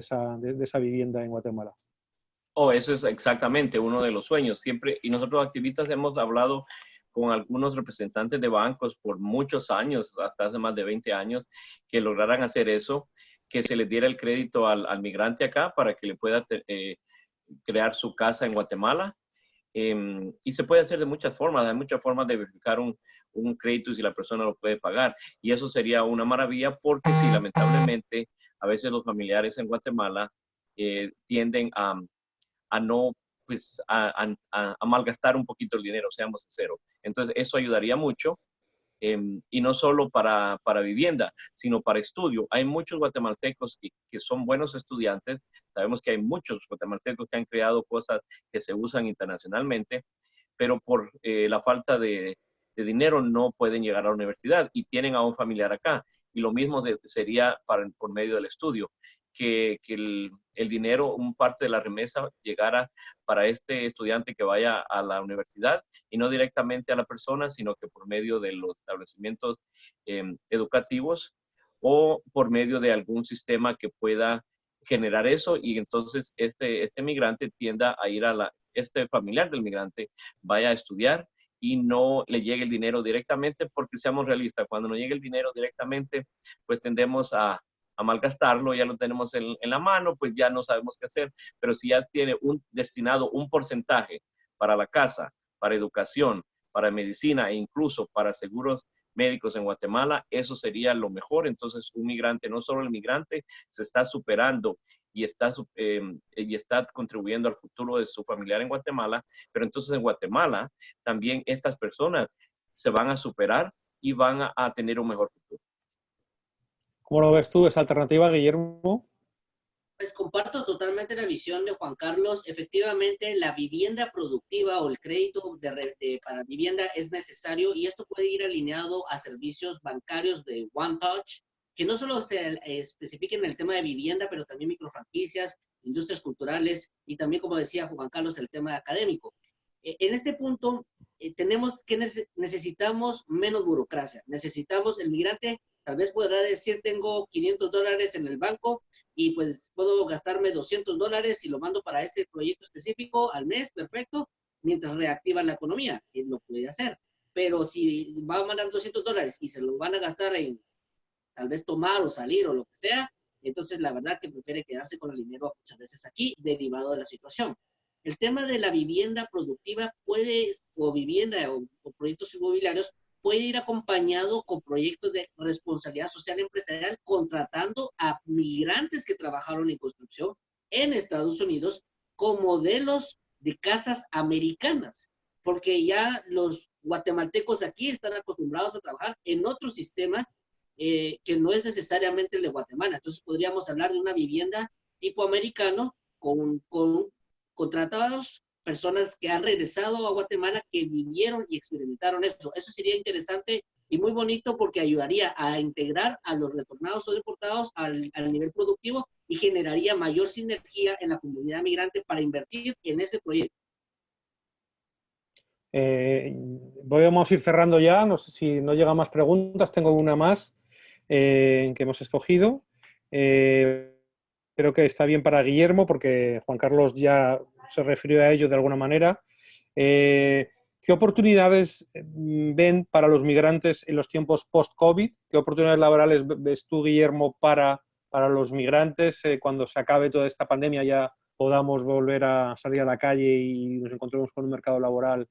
esa vivienda en Guatemala. Oh, eso es exactamente uno de los sueños. Siempre, y nosotros activistas hemos hablado con algunos representantes de bancos por muchos años, hasta hace más de 20 años, que lograran hacer eso, que se les diera el crédito al migrante acá para que le pueda crear su casa en Guatemala. Y se puede hacer de muchas formas. Hay muchas formas de verificar un crédito y si la persona lo puede pagar. Y eso sería una maravilla porque sí, lamentablemente, a veces los familiares en Guatemala tienden a no, pues, a malgastar un poquito el dinero, seamos sinceros. Entonces, eso ayudaría mucho. Y no solo para vivienda, sino para estudio. Hay muchos guatemaltecos que son buenos estudiantes. Sabemos que hay muchos guatemaltecos que han creado cosas que se usan internacionalmente, pero por la falta de dinero no pueden llegar a la universidad y tienen a un familiar acá. Y lo mismo sería por medio del estudio, que el dinero, un parte de la remesa, llegara para este estudiante que vaya a la universidad y no directamente a la persona, sino que por medio de los establecimientos educativos o por medio de algún sistema que pueda generar eso y entonces este migrante tienda a ir este familiar del migrante vaya a estudiar y no le llegue el dinero directamente, porque seamos realistas, cuando no llegue el dinero directamente, pues tendemos a malgastarlo, ya lo tenemos en la mano, pues ya no sabemos qué hacer, pero si ya tiene destinado un porcentaje para la casa, para educación, para medicina e incluso para seguros médicos en Guatemala, eso sería lo mejor. Entonces, un migrante, no solo el migrante, se está superando y está contribuyendo al futuro de su familiar en Guatemala, pero entonces en Guatemala también estas personas se van a superar y van a tener un mejor futuro. ¿Cómo lo ves tú, esa alternativa, Guillermo? Pues comparto totalmente la visión de Juan Carlos. Efectivamente, la vivienda productiva o el crédito para vivienda es necesario y esto puede ir alineado a servicios bancarios de One Touch, que no solo se especifiquen en el tema de vivienda, pero también microfranquicias, industrias culturales y también, como decía Juan Carlos, el tema académico. En este punto, necesitamos menos burocracia. Necesitamos, el migrante tal vez podrá decir, tengo $500 en el banco y pues puedo gastarme $200 y lo mando para este proyecto específico al mes, perfecto, mientras reactiva la economía. Él lo puede hacer. Pero si va a mandar $200 y se lo van a gastar en tal vez tomar o salir o lo que sea, entonces la verdad que prefiere quedarse con el dinero muchas veces aquí, derivado de la situación. El tema de la vivienda productiva o proyectos inmobiliarios puede ir acompañado con proyectos de responsabilidad social empresarial, contratando a migrantes que trabajaron en construcción en Estados Unidos con modelos de casas americanas, porque ya los guatemaltecos aquí están acostumbrados a trabajar en otro sistema que no es necesariamente el de Guatemala. Entonces podríamos hablar de una vivienda tipo americano con contratados personas que han regresado a Guatemala, que vivieron y experimentaron eso. Eso sería interesante y muy bonito porque ayudaría a integrar a los retornados o deportados al nivel productivo y generaría mayor sinergia en la comunidad migrante para invertir en este proyecto. Vamos a ir cerrando ya, no sé si no llegan más preguntas, tengo una más que hemos escogido. Creo que está bien para Guillermo porque Juan Carlos ya se refirió a ello de alguna manera. ¿Qué oportunidades ven para los migrantes en los tiempos post-COVID? ¿Qué oportunidades laborales ves tú, Guillermo, para los migrantes cuando se acabe toda esta pandemia, ya podamos volver a salir a la calle y nos encontremos con un mercado laboral,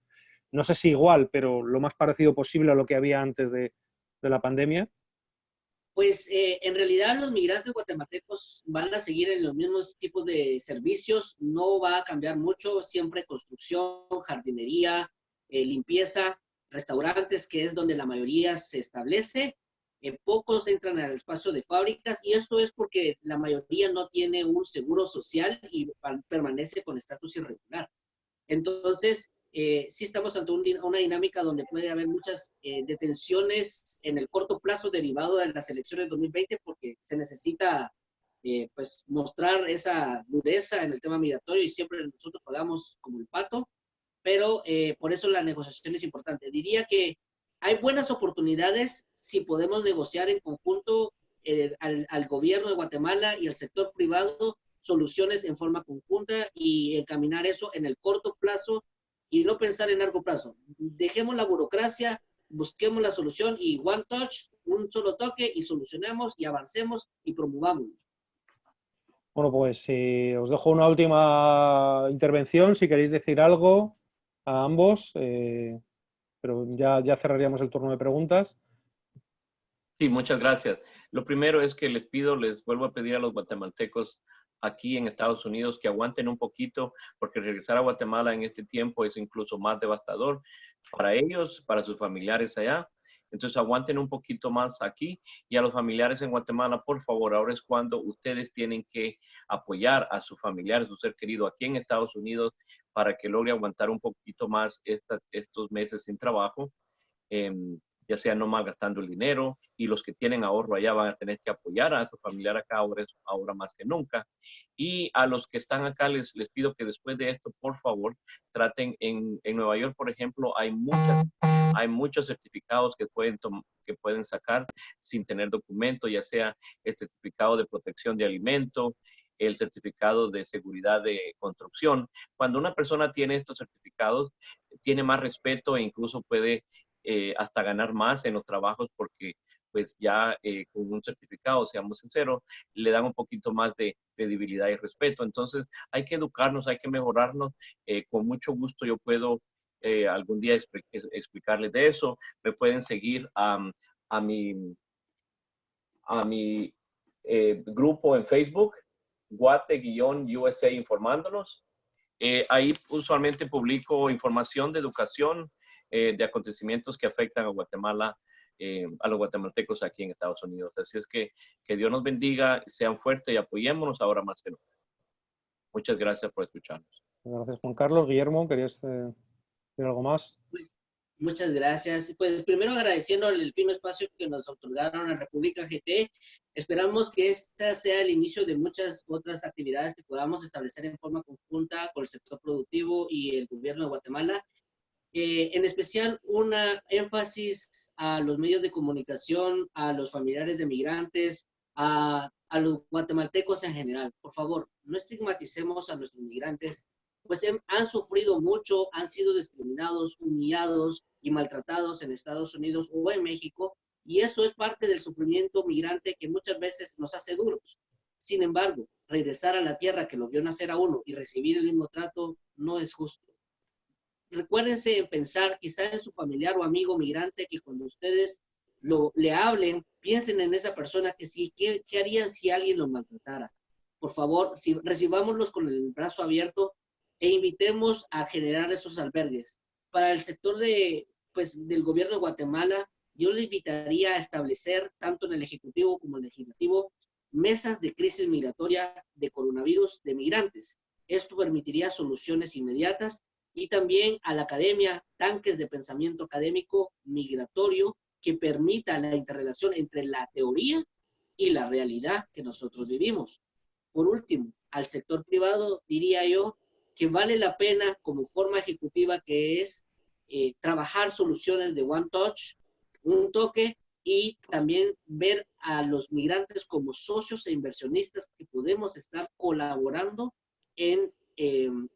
no sé si igual, pero lo más parecido posible a lo que había antes de la pandemia? Pues en realidad los migrantes guatemaltecos van a seguir en los mismos tipos de servicios, no va a cambiar mucho, siempre construcción, jardinería, limpieza, restaurantes, que es donde la mayoría se establece. Pocos entran al espacio de fábricas y esto es porque la mayoría no tiene un seguro social y permanece con estatus irregular. Entonces, sí estamos ante una dinámica donde puede haber muchas detenciones en el corto plazo derivado de las elecciones de 2020 porque se necesita pues mostrar esa dureza en el tema migratorio y siempre nosotros pagamos como el pato, pero por eso la negociación es importante. Diría que hay buenas oportunidades si podemos negociar en conjunto al gobierno de Guatemala y al sector privado soluciones en forma conjunta y encaminar eso en el corto plazo y no pensar en largo plazo. Dejemos la burocracia, busquemos la solución y one touch, un solo toque y solucionemos y avancemos y promovamos. Bueno, pues os dejo una última intervención, si queréis decir algo a ambos, pero ya cerraríamos el turno de preguntas. Sí, muchas gracias. Lo primero es que les vuelvo a pedir a los guatemaltecos aquí en Estados Unidos que aguanten un poquito, porque regresar a Guatemala en este tiempo es incluso más devastador para ellos, para sus familiares allá. Entonces aguanten un poquito más aquí y a los familiares en Guatemala, por favor, ahora es cuando ustedes tienen que apoyar a sus familiares, su ser querido aquí en Estados Unidos para que logre aguantar un poquito más estos meses sin trabajo. Ya sea no malgastando el dinero, y los que tienen ahorro allá van a tener que apoyar a su familiar acá ahora más que nunca. Y a los que están acá les pido que después de esto, por favor, traten en Nueva York, por ejemplo, hay muchos certificados que pueden sacar sin tener documento, ya sea el certificado de protección de alimento, el certificado de seguridad de construcción. Cuando una persona tiene estos certificados, tiene más respeto e incluso puede hasta ganar más en los trabajos porque pues ya con un certificado, seamos sinceros, le dan un poquito más de credibilidad y respeto. Entonces hay que educarnos, hay que mejorarnos. Con mucho gusto yo puedo algún día explicarles de eso. Me pueden seguir a mi grupo en Facebook, Guate-USA Informándonos. Ahí usualmente publico información de educación, de acontecimientos que afectan a Guatemala, a los guatemaltecos aquí en Estados Unidos. Así es que Dios nos bendiga, sean fuertes y apoyémonos ahora más que nunca. Muchas gracias por escucharnos. Gracias, Juan Carlos. Guillermo, ¿querías decir algo más? Muchas gracias. Pues primero agradeciendo el fino espacio que nos otorgaron a República GT. Esperamos que este sea el inicio de muchas otras actividades que podamos establecer en forma conjunta con el sector productivo y el gobierno de Guatemala. En especial, una énfasis a los medios de comunicación, a los familiares de migrantes, a los guatemaltecos en general. Por favor, no estigmaticemos a nuestros migrantes, pues han sufrido mucho, han sido discriminados, humillados y maltratados en Estados Unidos o en México, y eso es parte del sufrimiento migrante que muchas veces nos hace duros. Sin embargo, regresar a la tierra que lo vio nacer a uno y recibir el mismo trato no es justo. Recuérdense en pensar quizá en su familiar o amigo migrante que cuando ustedes le hablen, piensen en esa persona que sí, ¿qué harían si alguien los maltratara? Por favor, recibámoslos con el brazo abierto e invitemos a generar esos albergues. Para el sector del gobierno de Guatemala, yo le invitaría a establecer, tanto en el Ejecutivo como en el Legislativo, mesas de crisis migratoria de coronavirus de migrantes. Esto permitiría soluciones inmediatas y también a la academia, tanques de pensamiento académico migratorio que permita la interrelación entre la teoría y la realidad que nosotros vivimos. Por último, al sector privado diría yo que vale la pena como forma ejecutiva que es trabajar soluciones de one touch, un toque, y también ver a los migrantes como socios e inversionistas que podemos estar colaborando en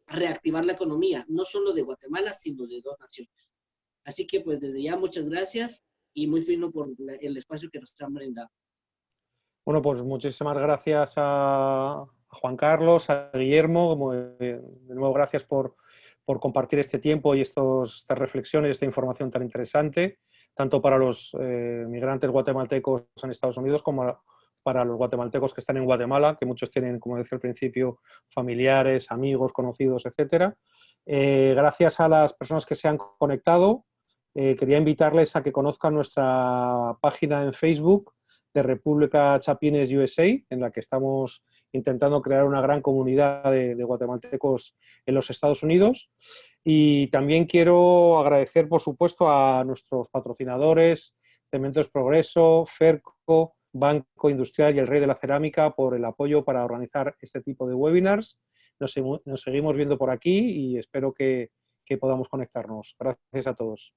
reactivar la economía, no solo de Guatemala, sino de dos naciones. Así que pues desde ya muchas gracias y muy fino por el espacio que nos han brindado. Bueno, pues muchísimas gracias a Juan Carlos, a Guillermo, de nuevo gracias por compartir este tiempo y estas reflexiones, esta información tan interesante, tanto para los migrantes guatemaltecos en Estados Unidos como para los guatemaltecos que están en Guatemala, que muchos tienen, como decía al principio, familiares, amigos, conocidos, etcétera. Gracias a las personas que se han conectado. quería invitarles a que conozcan nuestra página en Facebook de República Chapines USA, en la que estamos intentando crear una gran comunidad de guatemaltecos en los Estados Unidos. Y también quiero agradecer, por supuesto, a nuestros patrocinadores, Cementos Progreso, Ferco, Banco Industrial y el Rey de la Cerámica, por el apoyo para organizar este tipo de webinars. Nos seguimos viendo por aquí y espero que podamos conectarnos. Gracias a todos.